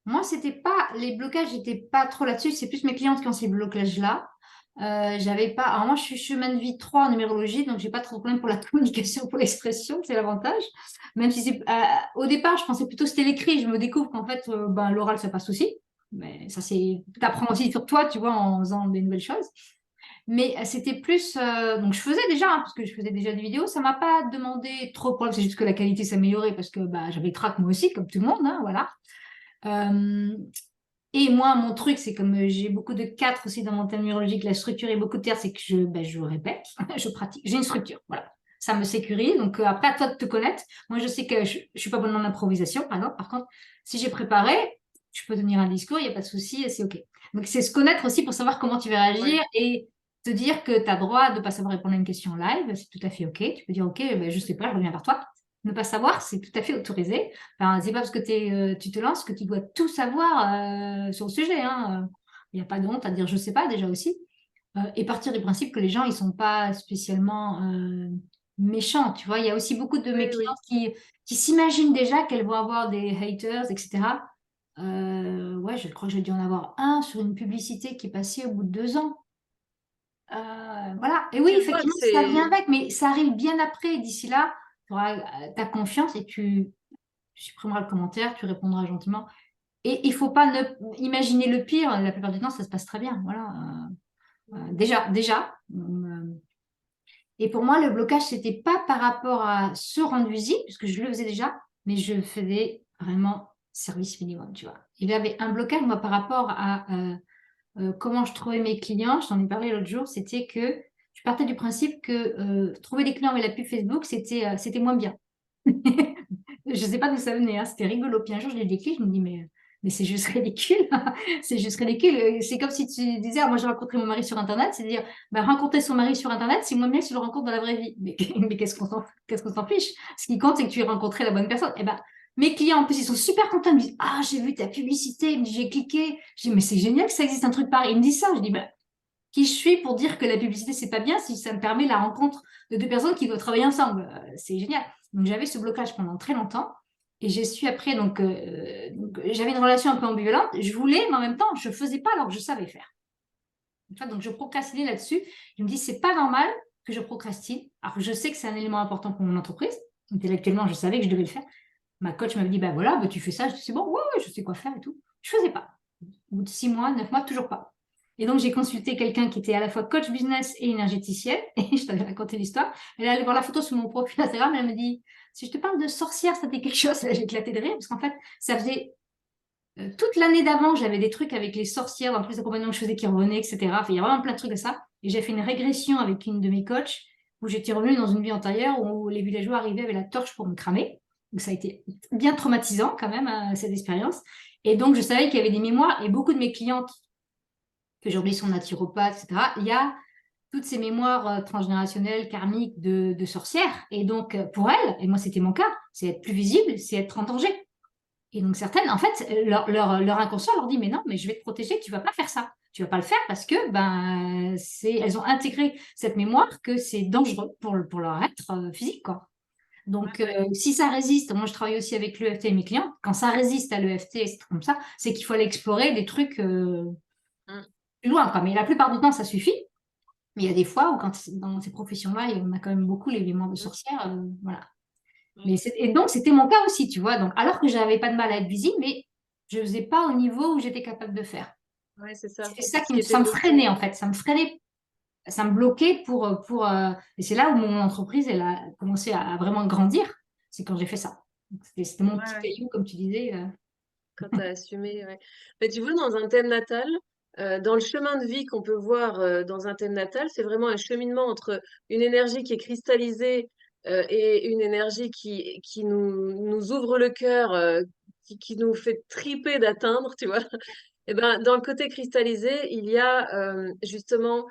Moi, c'était pas les blocages, j'étais pas trop là-dessus. C'est plus mes clientes qui ont ces blocages-là. J'avais pas. Alors moi, je suis chemin de vie 3 en numérologie, donc j'ai pas trop de problème pour la communication, pour l'expression, c'est l'avantage. Même si au départ, je pensais plutôt que c'était l'écrit. Je me découvre qu'en fait, ben, l'oral, ça passe aussi. Mais ça, c'est. T'apprends aussi sur toi, tu vois, en faisant des nouvelles choses. Mais c'était plus. Donc je faisais déjà, hein, parce que je faisais déjà des vidéos. Ça m'a pas demandé trop de problèmes. C'est juste que la qualité s'améliorait parce que bah, j'avais le trac moi aussi, comme tout le monde, hein, voilà. Euh, et moi, mon truc, c'est comme j'ai beaucoup de 4 aussi dans mon thème numérologique, la structure et beaucoup de terres, c'est que je répète, je pratique. J'ai une structure, voilà. Ça me sécurise. Donc après, à toi de te connaître. Moi, je sais que je ne suis pas bonne en improvisation. Alors, par contre, si j'ai préparé, je peux tenir un discours, il n'y a pas de souci, c'est OK. Donc, c'est se connaître aussi pour savoir comment tu vas Ouais. réagir et te dire que tu as droit de ne pas savoir répondre à une question live. C'est tout à fait OK. Tu peux dire OK, ben, je ne sais pas, je reviens vers toi. Ne pas savoir, c'est tout à fait autorisé. Enfin, c'est pas parce que tu te lances que tu dois tout savoir sur le sujet, hein. Il n'y a pas de honte à dire je sais pas déjà aussi. Et partir du principe que les gens, ils sont pas spécialement méchants. Tu vois, il y a aussi beaucoup de mes Oui, oui. clientes qui s'imaginent déjà qu'elles vont avoir des haters, etc. Ouais, je crois que j'ai dû en avoir un sur une publicité qui est passée au bout de 2 ans. Voilà. Et oui, Tu vois, effectivement, ça vient avec, mais ça arrive bien après. D'ici là, tu auras ta confiance et tu supprimeras le commentaire, tu répondras gentiment. Et il faut pas imaginer le pire. La plupart du temps, ça se passe très bien. Voilà. Déjà. Et pour moi, le blocage, c'était pas par rapport à se rendre visible, puisque je le faisais déjà, mais je faisais vraiment service minimum, tu vois. Il y avait un blocage, moi, par rapport à comment je trouvais mes clients. Je t'en ai parlé l'autre jour. C'était que je partais du principe que trouver des clients avec la pub Facebook, c'était moins bien. Je ne sais pas d'où ça venait, hein. C'était rigolo. Puis un jour, je l'ai décrit, je me dis, mais c'est juste ridicule. C'est juste ridicule. C'est comme si tu disais, ah, moi j'ai rencontré mon mari sur Internet, c'est-à-dire, bah, rencontrer son mari sur Internet, c'est moins bien que si tu le rencontres dans la vraie vie. Mais, mais qu'est-ce qu'on s'en fiche? Ce qui compte, c'est que tu aies rencontré la bonne personne. Et ben, mes clients, en plus, ils sont super contents. Ils me disent, ah, j'ai vu ta publicité. Ils me disent, j'ai cliqué. Je dis, mais c'est génial que ça existe un truc pareil. Ils me disent ça. Je dis, bah, qui je suis pour dire que la publicité, c'est pas bien si ça me permet la rencontre de deux personnes qui veulent travailler ensemble. C'est génial. Donc j'avais ce blocage pendant très longtemps et j'ai su après, donc, j'avais une relation un peu ambivalente. Je voulais, mais en même temps, je faisais pas alors que je savais faire. Donc je procrastinais là-dessus. Je me dis, c'est pas normal que je procrastine. Alors je sais que c'est un élément important pour mon entreprise. Intellectuellement, je savais que je devais le faire. Ma coach m'avait dit, bah voilà, bah, tu fais ça. Je dis, c'est bon, ouais, ouais, je sais quoi faire et tout. Je faisais pas. Au bout de 6 mois, 9 mois, toujours pas. Et donc, j'ai consulté quelqu'un qui était à la fois coach business et énergéticienne. Et je t'avais raconté l'histoire. Elle est allée voir la photo sur mon profil Instagram. Elle me dit, si je te parle de sorcière, ça t'est quelque chose. J'ai éclaté de rire parce qu'en fait, ça faisait toute l'année d'avant, j'avais des trucs avec les sorcières dans tous les accompagnements que je faisais qui revenaient, etc. Enfin, il y a vraiment plein de trucs de ça. Et j'ai fait une régression avec une de mes coachs où j'étais revenue dans une vie antérieure où les villageois arrivaient avec la torche pour me cramer. Donc, ça a été bien traumatisant quand même, cette expérience. Et donc, je savais qu'il y avait des mémoires et beaucoup de mes clientes que aujourd'hui sont naturopathes, etc., il y a toutes ces mémoires transgénérationnelles, karmiques de sorcières. Et donc, pour elles, et moi c'était mon cas, c'est être plus visible, c'est être en danger. Et donc, certaines, en fait, leur inconscient leur dit, mais non, mais je vais te protéger, tu vas pas faire ça. Tu vas pas le faire parce que elles ont intégré cette mémoire que c'est dangereux pour leur être physique, quoi. Donc, Ouais, si ça résiste, moi je travaille aussi avec l'EFT et mes clients, quand ça résiste à l'EFT, c'est comme ça, c'est qu'il faut aller explorer des trucs ouais. plus loin, quoi. Mais la plupart du temps, ça suffit. Mais il y a des fois où, dans ces professions-là, on a quand même beaucoup les mémoires de Mm. sorcières, voilà. Ouais, Et donc, c'était mon cas aussi, tu vois. Donc, alors que j'avais pas de mal à être visible, mais je faisais pas au niveau où j'étais capable de faire. ouais, c'est ça. C'était ça Ce qui était ça me bloqué. freinait, en fait. Ça me freinait, ça me bloquait et c'est là où mon entreprise, elle a commencé à vraiment grandir. C'est quand j'ai fait ça. Donc, c'était mon Ouais, petit ouais. caillou, comme tu disais. Quand tu as assumé, ouais. Mais tu vois, dans un thème natal, dans le chemin de vie qu'on peut voir dans un thème natal, c'est vraiment un cheminement entre une énergie qui est cristallisée et une énergie qui nous ouvre le cœur, qui nous fait triper d'atteindre, tu vois. Et ben, dans le côté cristallisé, il y a justement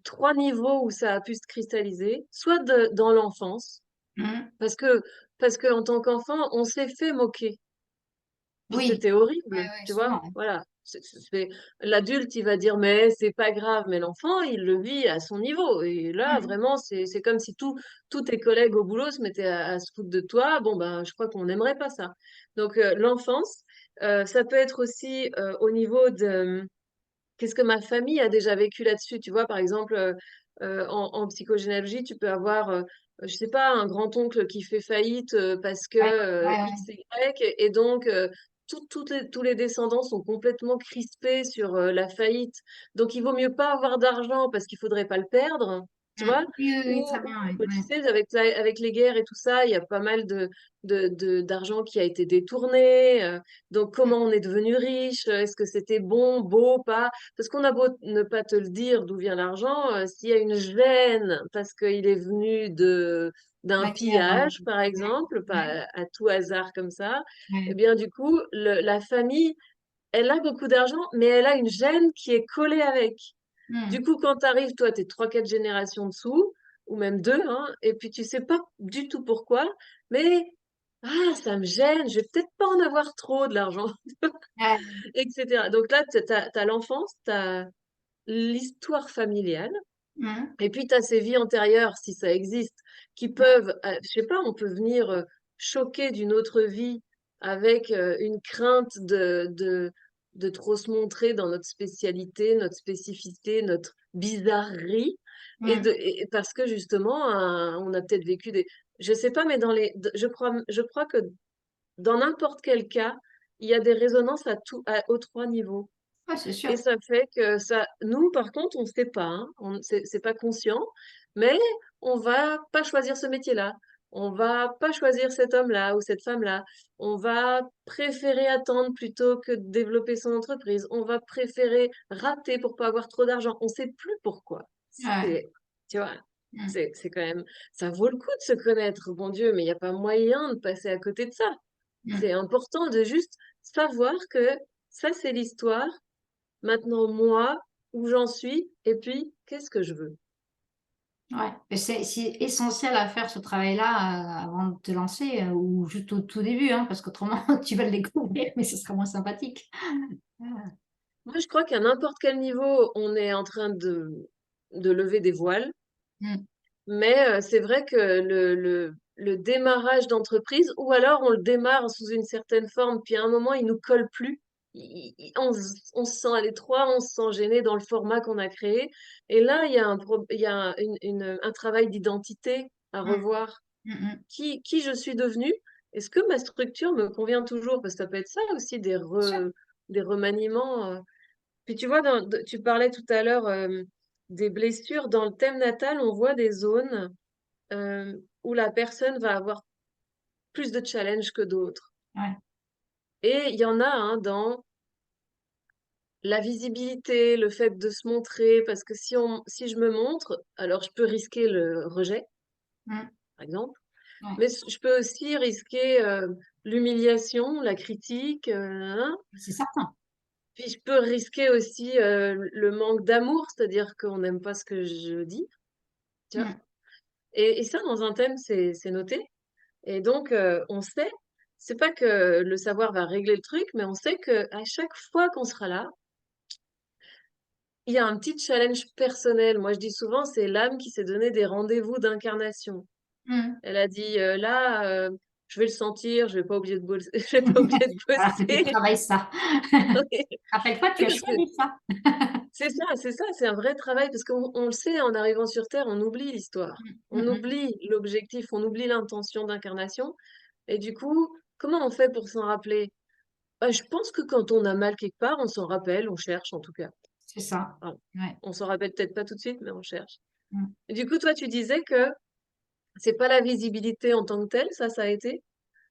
trois niveaux où ça a pu se cristalliser, soit dans l'enfance, Mhm. parce que, parce que en tant qu'enfant, on s'est fait moquer. Puis Oui, c'était ouais, horrible, ouais, tu vois? souvent. Ouais. Voilà. L'adulte, il va dire, mais c'est pas grave, mais l'enfant, il le vit à son niveau. Et là, Mhm. vraiment, c'est comme si tous tes collègues au boulot se mettaient à se foutre de toi. Bon, ben, je crois qu'on n'aimerait pas ça. Donc, l'enfance, ça peut être aussi au niveau de qu'est-ce que ma famille a déjà vécu là-dessus. Tu vois, par exemple, en psychogénéalogie, tu peux avoir, je sais pas, un grand-oncle qui fait faillite parce que Ouais, ouais, ouais. X, Y, et donc tous les descendants sont complètement crispés sur la faillite. Donc il vaut mieux pas avoir d'argent parce qu'il faudrait pas le perdre, tu vois? Mhm. Oui, oui, oui, très Ou, bien. Ouais, tu ouais. sais, avec les guerres et tout ça, il y a pas mal d'argent qui a été détourné. Donc comment on est devenu riche? Est-ce que c'était bon, beau, pas? Parce qu'on a beau ne pas te le dire d'où vient l'argent, s'il y a une gêne parce qu'il est venu d'un La guerre, pillage, par ouais, exemple, ouais, pas à tout hasard comme ça, eh ouais. bien du coup, la famille, elle a beaucoup d'argent, mais elle a une gêne qui est collée avec. Du Mhm. coup, quand tu arrives, toi, t'es trois, quatre générations dessous, ou même deux, hein, et puis tu sais pas du tout pourquoi, mais ça me gêne, je vais peut-être pas en avoir trop de l'argent, Ouais. etc. Donc là, t'as l'enfance, t'as l'histoire familiale, Mhm. et puis tu as ces vies antérieures, si ça existe, qui peuvent, je sais pas, on peut venir choquer d'une autre vie avec une crainte de trop se montrer dans notre spécialité, notre spécificité, notre bizarrerie, Mhm. et parce que justement, on a peut-être vécu des, je sais pas, mais je crois que dans n'importe quel cas, il y a des résonances aux trois niveaux. Ouais, c'est sûr. Et ça fait que ça, nous, par contre, on ne sait pas, hein, c'est pas conscient, mais on va pas choisir ce métier-là. On va pas choisir cet homme-là ou cette femme-là. On va préférer attendre plutôt que de développer son entreprise. On va préférer rater pour pas avoir trop d'argent. On sait plus pourquoi. Ouais. Tu vois, Mhm. c'est quand même, ça vaut le coup de se connaître, bon Dieu, mais il n'y a pas moyen de passer à côté de ça. C'est Mhm. important de juste savoir que ça, c'est l'histoire. Maintenant, moi, où j'en suis, et puis, qu'est-ce que je veux? Ouais. Et c'est essentiel à faire ce travail-là avant de te lancer ou juste au tout début, hein, parce qu'autrement, tu vas le découvrir, mais ce sera moins sympathique. Ah. Moi, je crois qu'à n'importe quel niveau, on est en train de lever des voiles, Mhm. mais c'est vrai que le démarrage d'entreprise, ou alors on le démarre sous une certaine forme, puis à un moment, il nous colle plus. On se sent à l'étroit, on se sent gêné dans le format qu'on a créé. Et là, il y a un travail d'identité à Mhm. revoir. Mhm. Qui je suis devenue? Est-ce que ma structure me convient toujours? Parce que ça peut être ça aussi, Sûr. des remaniements. Puis tu vois, tu parlais tout à l'heure des blessures. Dans le thème natal, on voit des zones où la personne va avoir plus de challenges que d'autres. Ouais. Et il y en a dans la visibilité, le fait de se montrer, parce que si je me montre, alors je peux risquer le rejet, Mhm. par exemple. Ouais. Mais je peux aussi risquer l'humiliation, la critique, hein. C'est certain. Puis je peux risquer aussi le manque d'amour, c'est-à-dire qu'on n'aime pas ce que je dis, tu vois. Mhm. Et ça, dans un thème, c'est noté. Et donc, on sait, c'est pas que le savoir va régler le truc, mais on sait que à chaque fois qu'on sera là, il y a un petit challenge personnel. Moi, je dis souvent, c'est l'âme qui s'est donné des rendez-vous d'incarnation. Mhm. Elle a dit, là. je vais le sentir, je vais pas oublier de bosser, je vais pas oublier de Voilà, c'est tu bosser. travailles ça. Oui, Rappelle-toi, tu oui, as parce que choisi ça. c'est ça, c'est un vrai travail parce qu'on le sait, en arrivant sur Terre, on oublie l'histoire, on oublie l'objectif, on oublie l'intention d'incarnation. Et du coup, comment on fait pour s'en rappeler? Bah, je pense que quand on a mal quelque part, on s'en rappelle, on cherche en tout cas. C'est ça. Voilà. Ouais. On s'en rappelle peut-être pas tout de suite, mais on cherche. Mm. Et du coup, toi, tu disais que c'est pas la visibilité en tant que telle, ça a été.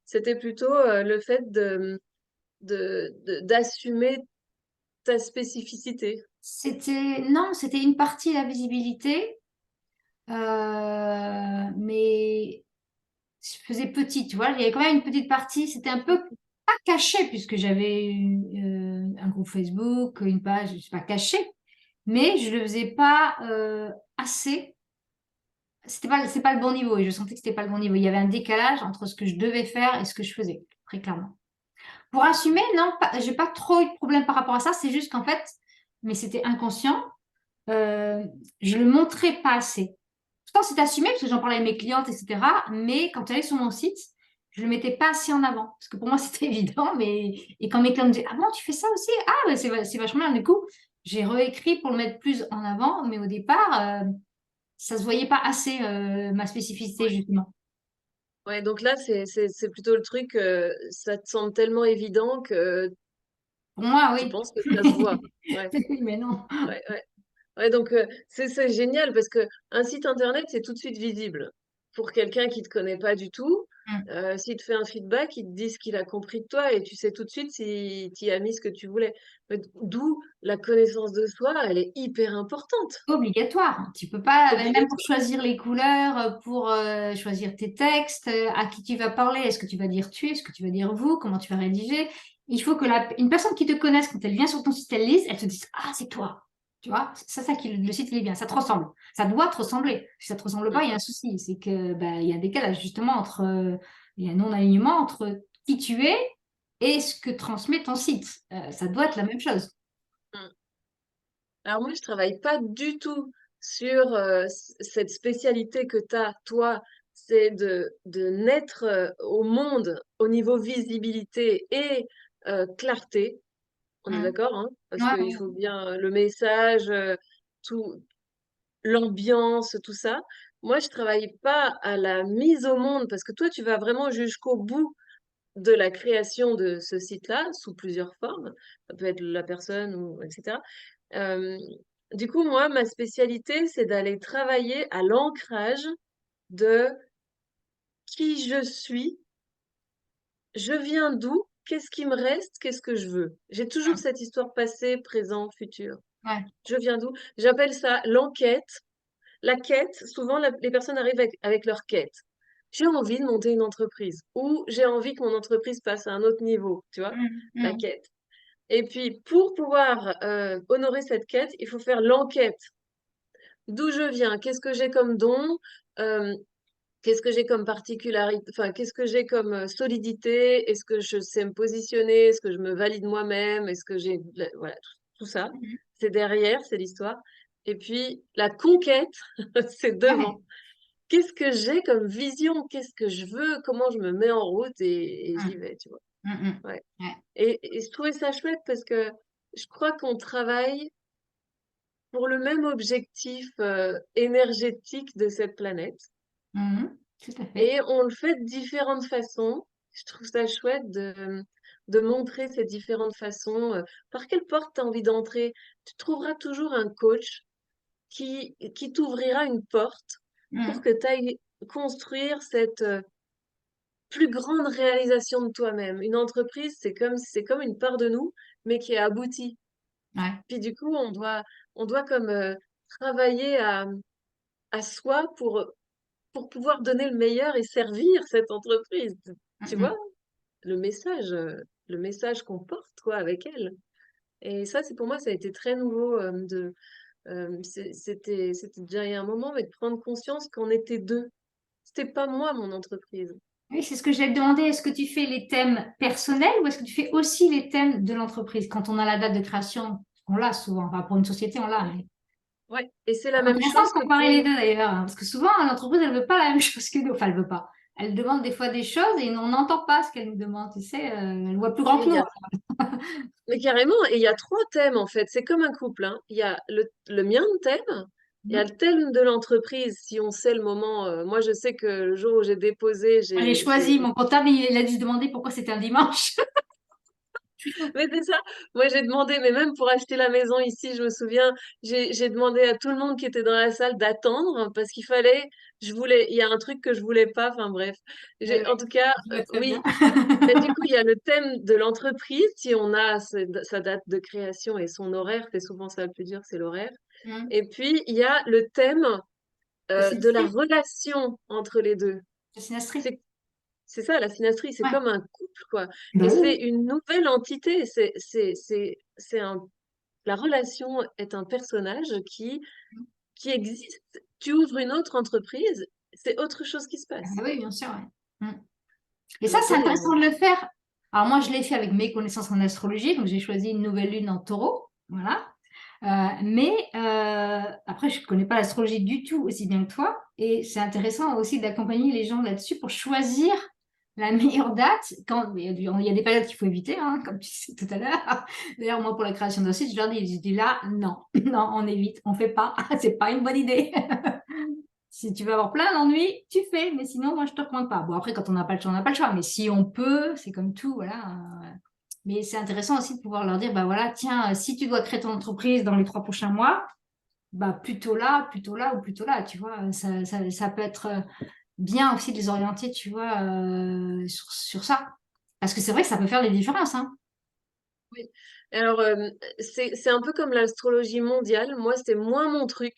C'était plutôt le fait d'assumer ta spécificité. Non, c'était une partie de la visibilité, mais je faisais petit, tu vois. Il y avait quand même une petite partie, c'était un peu pas caché, puisque j'avais un groupe Facebook, une page, je sais pas caché, mais je le faisais pas assez. C'est pas le bon niveau, et je sentais que c'était pas le bon niveau. Il y avait un décalage entre ce que je devais faire et ce que je faisais, très clairement. Pour assumer, non, j'ai pas trop eu de problème par rapport à ça. C'est juste qu'en fait, mais c'était inconscient, euh, je le montrais pas assez. Pourtant, c'est assumé parce que j'en parlais à mes clientes, etc. Mais quand tu allais sur mon site, je le mettais pas assez en avant. Parce que pour moi, c'était évident. Mais... Et quand mes clients me disaient, ah bon, tu fais ça aussi? Ah, ouais, c'est vachement bien. Du coup, j'ai réécrit pour le mettre plus en avant. Mais au départ, ça se voyait pas assez, ma spécificité, justement. Ouais, donc là, c'est plutôt le truc, ça te semble tellement évident que Pour moi, tu oui. penses que ça se voit. Ouais, Mais non. ouais, ouais. Ouais, donc c'est génial parce que un site internet, c'est tout de suite visible. Pour quelqu'un qui te connaît pas du tout, Mm. s'il te fait un feedback, il te dit ce qu'il a compris de toi et tu sais tout de suite si tu as mis ce que tu voulais. D'où la connaissance de soi, elle est hyper importante, Obligatoire. Tu peux pas, même pour obligatoire. choisir les couleurs, pour choisir tes textes, à qui tu vas parler, est-ce que tu vas dire tu, est-ce que tu vas dire vous, comment tu vas rédiger. Il faut que une personne qui te connaisse, quand elle vient sur ton site, elle lise, elle te dise, ah, c'est toi. Tu vois, c'est ça qui, le site, il est bien. Ça te ressemble. Ça doit te ressembler. Si ça te ressemble pas, Mm. il y a un souci. C'est que, bah, il y a un décalage, justement, il y a un non-alignement entre qui tu es et ce que transmet ton site. Ça doit être la même chose. Mm. Alors moi, je travaille pas du tout sur cette spécialité que tu as, toi, c'est de naître au monde au niveau visibilité et clarté. On est Mm. d'accord, hein? Parce Ouais, qu'il faut bien le message, tout, l'ambiance, tout ça. Moi, je travaille pas à la mise au monde parce que toi, tu vas vraiment jusqu'au bout de la création de ce site-là sous plusieurs formes. Ça peut être la personne ou etc. Euh, du coup, moi, ma spécialité, c'est d'aller travailler à l'ancrage de qui je viens d'où, qu'est-ce qui me reste, qu'est-ce que je veux. J'ai toujours ouais. cette histoire passé, présent, futur. Ouais. Je viens d'où? J'appelle ça l'enquête. La quête, souvent, les personnes arrivent avec leur quête. J'ai envie de monter une entreprise ou j'ai envie que mon entreprise passe à un autre niveau, tu vois, Mm. la Mm. quête. Et puis, pour pouvoir honorer cette quête, il faut faire l'enquête. D'où je viens? Qu'est-ce que j'ai comme don? Euh, Qu'est-ce que j'ai comme particularité? Enfin, qu'est-ce que j'ai comme solidité? Est-ce que je sais me positionner? Est-ce que je me valide moi-même? Est-ce que j'ai... Voilà, tout ça. Mm. C'est derrière, c'est l'histoire. Et puis, la conquête, c'est Ouais. devant. Qu'est-ce que j'ai comme vision? Qu'est-ce que je veux? Comment je me mets en route et j'y Mm. vais, tu vois. Mm. Mm. Ouais. Ouais. Et je trouvais ça chouette parce que je crois qu'on travaille pour le même objectif énergétique de cette planète. Mhm. Tout à fait. Et on le fait de différentes façons. Je trouve ça chouette de montrer ces différentes façons. Par quelle porte tu as envie d'entrer? Tu trouveras toujours un coach qui t'ouvrira une porte pour Mhm. que tu ailles construire cette plus grande réalisation de toi-même. Une entreprise, c'est comme une part de nous, mais qui est aboutie. Ouais. Puis du coup, on doit comme travailler à soi pour pouvoir donner le meilleur et servir cette entreprise. Tu vois, Mhm. le message qu'on porte, quoi, avec elle. Et ça, c'est pour moi, ça a été très nouveau c'était déjà il y a un moment, mais de prendre conscience qu'on était deux. C'était pas moi, mon entreprise. Oui, c'est ce que j'allais te demander. Est-ce que tu fais les thèmes personnels ou est-ce que tu fais aussi les thèmes de l'entreprise quand on a la date de création? On l'a souvent. Enfin, pour une société, on l'a. Mais... Ouais. Et c'est la C'est même intéressant chose de que comparer pour les deux d'ailleurs, hein, parce que souvent, l'entreprise, elle veut pas la même chose que nous. Enfin, elle veut pas. elle demande des fois des choses et on n'entend pas ce qu'elle nous demande, tu sais, elle voit plus grand Mais que il y nous. a, mais carrément, et il y a trois thèmes en fait. C'est comme un couple, hein. Il y a le mien de thème, il y a Mhm. le thème de l'entreprise. Si on sait le moment, moi je sais que le jour où j'ai déposé, Moi, j'ai choisi, mon comptable, il a dû se demander pourquoi c'était un dimanche. Mais c'est ça. Moi, j'ai demandé, mais même pour acheter la maison ici, je me souviens, j'ai demandé à tout le monde qui était dans la salle d'attendre parce qu'il fallait, il y a un truc que je voulais pas. Enfin bref, Oui, en tout cas, je vois très bien. oui. Mais du coup, il y a le thème de l'entreprise. Si on a sa date de création et son horaire, c'est souvent ça le plus dur, c'est l'horaire. Mhm. Et puis, il y a le thème La de la synastrie. relation entre les deux. La synastrie. C'est c'est ça, la synastrie, c'est Ouais. comme un couple, quoi. Bah Et c'est oui. une nouvelle entité. C'est un La relation est un personnage qui existe. Tu ouvres une autre entreprise, c'est autre chose qui se Ah passe. oui, bien sûr. Ouais. Mhm. Et ça, Donc c'est ouais, intéressant de le faire. Alors moi, je l'ai fait avec mes connaissances en astrologie, donc j'ai choisi une nouvelle lune en taureau. Voilà. Mais après, je ne connais pas l'astrologie du tout aussi bien que toi. Et c'est intéressant aussi d'accompagner les gens là-dessus pour choisir la meilleure date. Quand, il y a des périodes qu'il faut éviter, hein, comme tu sais tout à l'heure. D'ailleurs, moi, pour la création d'un site, je dis là, non, non, on évite, on ne fait pas. C'est pas une bonne idée. Si tu veux avoir plein d'ennuis, tu fais, mais sinon, moi, je te recommande pas. Bon, après, quand on n'a pas le choix, on n'a pas le choix. Mais si on peut, c'est comme tout, voilà. Mais c'est intéressant aussi de pouvoir leur dire, bah voilà, tiens, si tu dois créer ton entreprise dans les 3 prochains mois, bah plutôt là ou plutôt là, tu vois. Ça peut être bien aussi de les orienter, tu vois, sur ça. Parce que c'est vrai que ça peut faire des différences, hein. Oui. Alors, c'est un peu comme l'astrologie mondiale. Moi, c'est moins mon truc.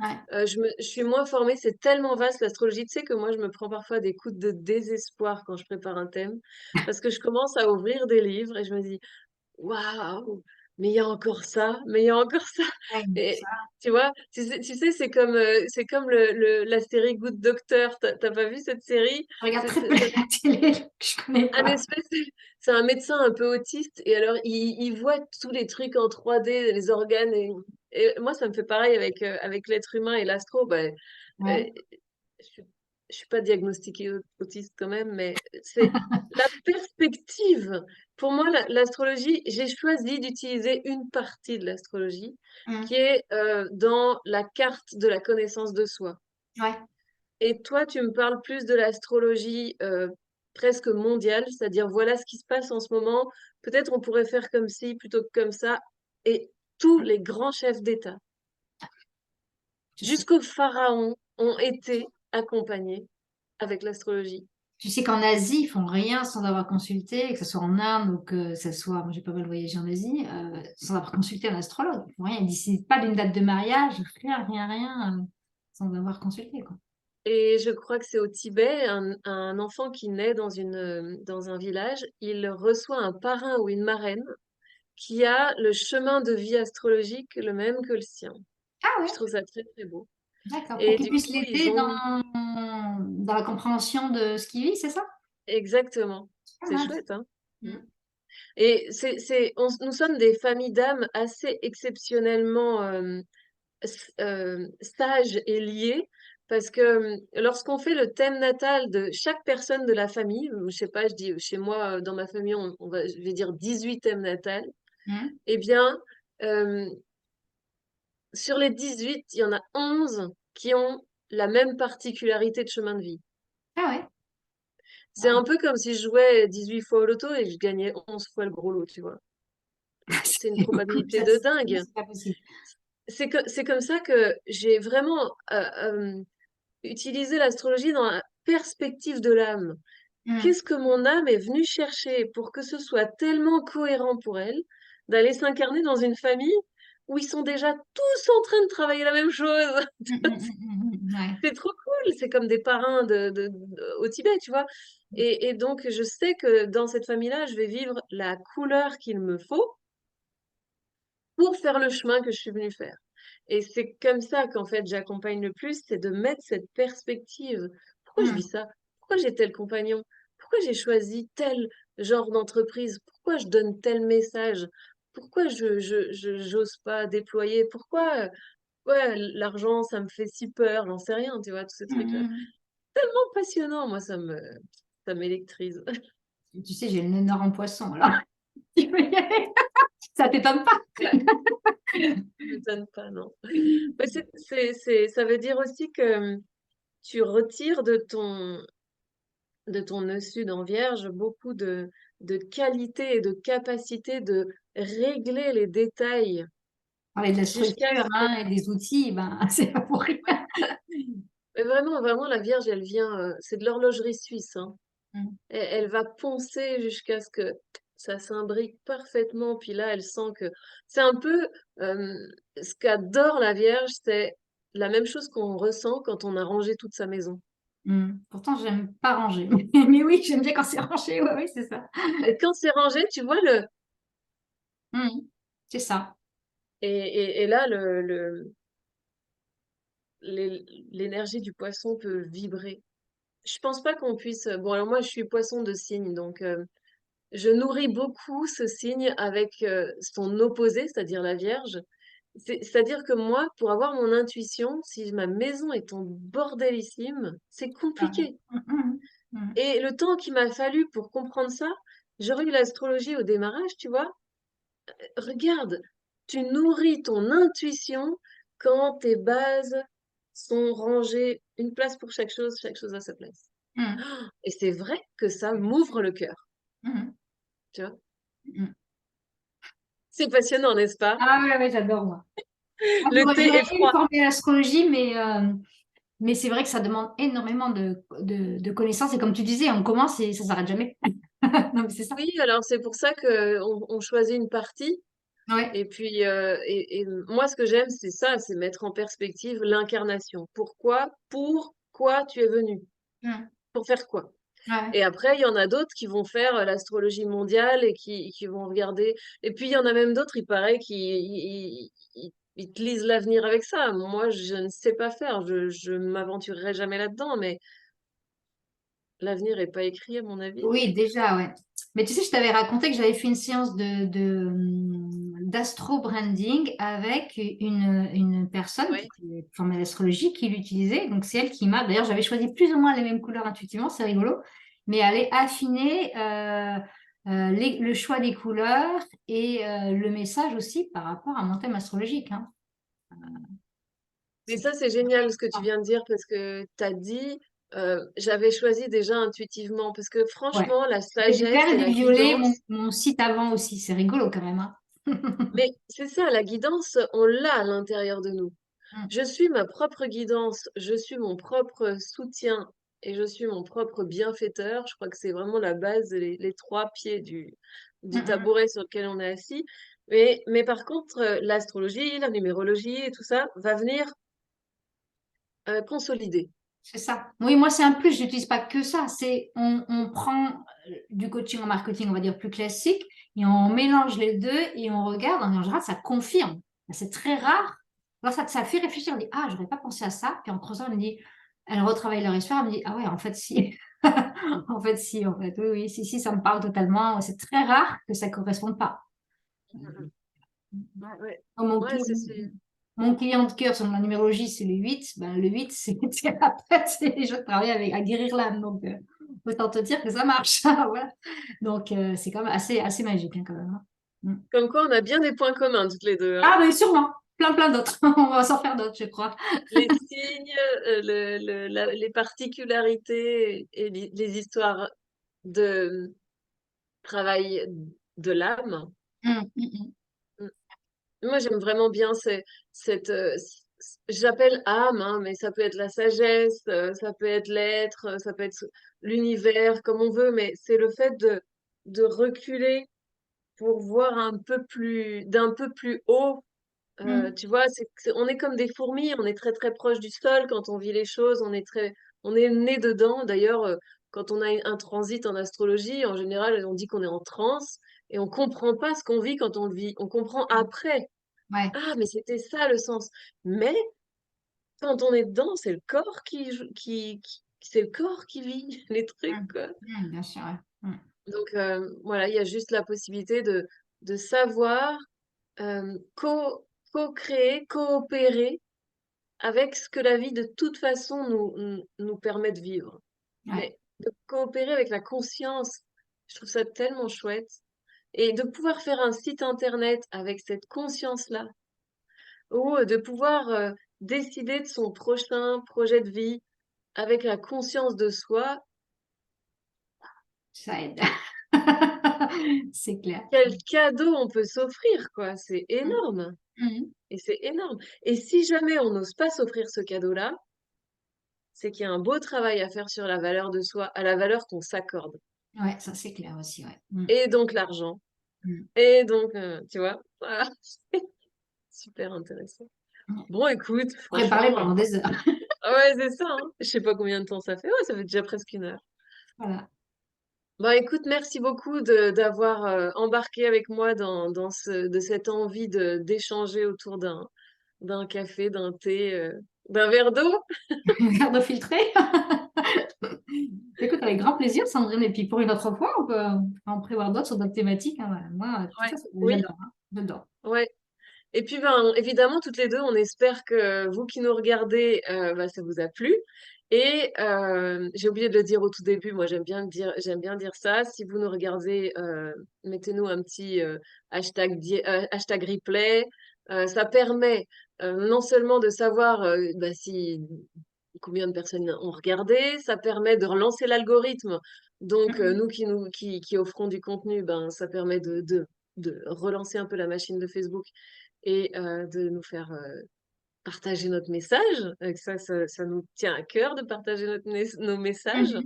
Ouais. Je suis moins formée. C'est tellement vaste l'astrologie. Tu sais que moi, je me prends parfois des coups de désespoir quand je prépare un thème. Parce que je commence à ouvrir des livres et je me dis, waouh, mais il y a encore ça, mais il y a encore ça. Ouais, ça, Et tu vois, tu sais, c'est comme la série Good Doctor. T'as pas vu cette série? je regarde C'est très peu la télé, donc je connais un pas. espèce, c'est un médecin un peu autiste et alors il voit tous les trucs en 3D, les organes et moi ça me fait pareil avec l'être humain et l'astro. Euh, Ouais. je suis, je suis pas diagnostiquée autiste quand même, mais c'est la perspective. Pour moi, l'astrologie, j'ai choisi d'utiliser une partie de l'astrologie Hum. qui est dans la carte de la connaissance de soi. Ouais. Et toi, tu me parles plus de l'astrologie presque mondiale, c'est-à-dire voilà ce qui se passe en ce moment. Peut-être on pourrait faire comme ci plutôt que comme ça. Et tous les grands chefs d'État, Je sais. jusqu'aux pharaons, ont été accompagnés avec l'astrologie. Tu sais qu'en Asie, ils font rien sans avoir consulté, que ce soit en Inde ou que ce soit, moi j'ai pas mal voyagé en Asie, sans avoir consulté un astrologue. Ils font rien, ils décident pas d'une date de mariage, rien, sans avoir consulté, quoi. Et je crois que c'est au Tibet, un enfant qui naît dans un village, il reçoit un parrain ou une marraine qui a le chemin de vie astrologique le même que le sien. Ah Je ouais, trouve ça très très beau. d'accord. Pour Et qu'ils du puissent coup, ils l'aider ont dans la compréhension de ce qu'il vit, c'est ça? exactement. Pas C'est mal. chouette, hein? Mm. Mm. Et nous sommes des familles d'âmes assez exceptionnellement sages et liées parce que lorsqu'on fait le thème natal de chaque personne de la famille, je sais pas, je dis chez moi, dans ma famille, je vais dire 18 thèmes natals, Mm. eh bien, euh, sur les 18, il y en a 11 qui ont la même particularité de chemin de vie. Ah ouais. C'est un Wow. peu comme si je jouais 18 fois au loto et que je gagnais 11 fois le gros lot, tu vois. C'est une C'est beaucoup, probabilité ça, de dingue. c'est pas possible. C'est comme ça que j'ai vraiment utilisé l'astrologie dans la perspective de l'âme. Mm. Qu'est-ce que mon âme est venue chercher pour que ce soit tellement cohérent pour elle d'aller s'incarner dans une famille où ils sont déjà tous en train de travailler la même chose? Ouais. C'est trop cool, c'est comme des parrains au Tibet, tu vois. Et donc, je sais que dans cette famille-là, je vais vivre la couleur qu'il me faut pour faire le chemin que je suis venue faire. Et c'est comme ça qu'en fait, j'accompagne le plus, c'est de mettre cette perspective. Pourquoi je vis Mm. ça? Pourquoi j'ai tel compagnon? Pourquoi j'ai choisi tel genre d'entreprise? Pourquoi je donne tel message? Pourquoi j'ose pas déployer? Pourquoi, ouais, l'argent, ça me fait si peur, j'en sais rien, tu vois, tous ces trucs-là. Mm. tellement passionnant. Moi, ça m'électrise. Tu sais, j'ai le nez nord en poisson, alors. Tu peux y aller. Ça t'étonne pas? Ça m'étonne pas, non. Mais ça veut dire aussi que tu retires de ton nœud sud en vierge beaucoup de qualité et de capacité de régler les détails Parler de la jusqu'à structure, ce que... hein, et des outils, ben, c'est pas pour rien. Ouais. Mais vraiment, vraiment, la Vierge, elle vient, c'est de l'horlogerie suisse, hein. Mm. Elle va poncer jusqu'à ce que ça s'imbrique parfaitement. Puis là, elle sent que c'est un peu ce qu'adore la Vierge, c'est la même chose qu'on ressent quand on a rangé toute sa maison. Mm. Pourtant, j'aime pas ranger. Mais oui, j'aime bien quand c'est rangé. Oui, oui, c'est ça. Et quand c'est rangé, tu vois Mm. C'est ça. et là l'énergie du poisson peut vibrer. Je pense pas qu'on puisse. Bon, alors moi, je suis poisson de signe, donc je nourris beaucoup ce signe avec son opposé, c'est-à-dire la Vierge. C'est-à-dire que moi, pour avoir mon intuition, si ma maison est en bordélissime, c'est Ah. compliqué. Mm, mm, mm. Et le temps qu'il m'a fallu pour comprendre ça, j'aurais eu l'astrologie au démarrage, tu vois. Regarde, tu nourris ton intuition quand tes bases sont rangées, une place pour chaque chose à sa place. Mm, Et c'est vrai que ça m'ouvre le cœur, mm, tu vois. mm. C'est passionnant, n'est-ce pas? Ah ouais, ouais, j'adore, moi. Ah, Le thé j'aurais est aimé me froid. former à l'astrologie, mais c'est vrai que ça demande énormément de connaissances. Et comme tu disais, on commence et ça s'arrête jamais. Donc, c'est ça. Oui, alors c'est pour ça que on choisit une partie. Ouais. Et puis, et moi, ce que j'aime, c'est ça, c'est mettre en perspective l'incarnation. Pourquoi tu es venu? Mm. Pour faire quoi? Ouais. Et après, il y en a d'autres qui vont faire l'astrologie mondiale et qui vont regarder. Et puis, il y en a même d'autres, il paraît, ils te lisent l'avenir avec ça. Moi, je ne sais pas faire. Je m'aventurerai jamais là-dedans, mais l'avenir n'est pas écrit, à mon avis. Oui, déjà, ouais. Mais tu sais, je t'avais raconté que j'avais fait une séance d'astro-branding avec une personne qui Oui. était formée à l'astrologie qui l'utilisait. Donc, c'est elle qui m'a. D'ailleurs, j'avais choisi plus ou moins les mêmes couleurs intuitivement, c'est rigolo. Mais elle est affinée le choix des couleurs et le message aussi par rapport à mon thème astrologique, hein. Mais C'est ça, c'est génial ce que tu viens de dire parce que tu as dit, j'avais choisi déjà intuitivement parce que ouais. franchement, la Et du sagesse vert et et du la violet, guidance, mon site avant aussi. C'est rigolo quand même, hein. mais c'est ça, la guidance, on l'a à l'intérieur de nous. Je suis ma propre guidance, je suis mon propre soutien et je suis mon propre bienfaiteur. Je crois que c'est vraiment la base, les trois pieds Mm, du mm. tabouret sur lequel on est assis. Mais par contre, l'astrologie, la numérologie et tout ça va venir consolider. C'est ça. Oui, moi, c'est un plus. Je n'utilise pas que ça. On prend du coaching en marketing, on va dire plus classique, et on mélange les deux et on regarde. En général, ça confirme. C'est très rare. Alors, ça fait réfléchir. On dit, ah, j'aurais pas pensé à ça. Puis en creusant, elle me dit, elle retravaille leur histoire. Elle me dit, ah ouais, en fait, si. En fait, si. En fait, oui, oui, si, si, ça me parle totalement. C'est très rare que ça ne corresponde pas. Mhm. Ouais, ouais. Mon, Ouais, c'est... mon client de cœur sur la numérologie, c'est le 8. Ben, le 8, c'est thérapeute et je travaille avec, à guérir l'âme. Donc, autant te dire que ça marche. Voilà. Donc, c'est quand même assez magique, hein, quand même, hein. Mm. Comme quoi, on a bien des points communs toutes les deux, hein. Ah, mais sûrement. Plein, plein d'autres. On va s'en faire d'autres, je crois. Les signes, les particularités et les histoires de travail de l'âme. Mm, mm, mm. Mm. Moi, j'aime vraiment bien cette, j'appelle âme, hein, mais ça peut être la sagesse, ça peut être l'être, ça peut être l'univers, comme on veut, mais c'est le fait de reculer pour voir d'un peu plus haut. Mm. Tu vois, on est comme des fourmis, on est très très proche du sol quand on vit les choses, on est né dedans. D'ailleurs, quand on a un transit en astrologie, en général, on dit qu'on est en transe et on comprend pas ce qu'on vit quand on le vit. On comprend après. Ouais. Ah, mais c'était ça le sens. Mais quand on est dedans, c'est le corps c'est le corps qui vit les trucs, Mm. quoi. Mm, bien sûr, ouais. Mm. Donc voilà, il y a juste la possibilité de savoir co-créer, coopérer avec ce que la vie de toute façon nous permet de vivre. Ouais, Mais de coopérer avec la conscience, je trouve ça tellement chouette. Et de pouvoir faire un site internet avec cette conscience-là, ou de pouvoir décider de son prochain projet de vie avec la conscience de soi, ça aide. C'est clair. quel cadeau on peut s'offrir, quoi. C'est Mm. énorme. Mm. Et c'est énorme. Et si jamais on n'ose pas s'offrir ce cadeau-là, c'est qu'il y a un beau travail à faire sur la valeur de soi, à la valeur qu'on s'accorde. Ouais, ça c'est clair aussi, ouais. Mm. Et donc l'argent. Mm. Et donc, tu vois, voilà. Super intéressant. Mm. Bon, écoute, On pourrait parler franchement, pendant des heures. ouais, c'est ça, hein. Je sais pas combien de temps ça fait. Ouais, ça fait déjà presque 1 heure. Voilà. Bah écoute, merci beaucoup d'avoir embarqué avec moi de cette envie d'échanger autour d'un café, d'un thé, d'un verre d'eau. Verre d'eau filtré. Écoute, avec grand plaisir, Sandrine. Et puis pour une autre fois, on peut en prévoir d'autres sur d'autres thématiques, hein. Voilà. Moi, tout Ouais. ça, Oui, j'adore, hein. J'adore. ouais. Et puis ben évidemment toutes les deux, on espère que vous qui nous regardez, bah, ça vous a plu. Et j'ai oublié de le dire au tout début, moi j'aime bien dire ça. Si vous nous regardez, mettez-nous un petit hashtag replay. Ça permet non seulement de savoir bah, si combien de personnes ont regardé, ça permet de relancer l'algorithme. Donc Mhm. nous qui offrons du contenu, ben ça permet de relancer un peu la machine de Facebook et de nous faire partager notre message. Ça nous tient à cœur de partager nos messages. Mhm.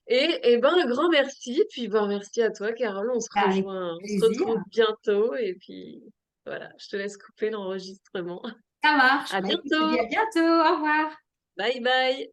Et ben, un grand merci. Puis ben, merci à toi, Carole. Avec On se plaisir. retrouve bientôt. Et puis voilà, je te laisse couper l'enregistrement. Ça marche. À Bah, écoute, je te dis bientôt. à bientôt. Au revoir. Bye bye.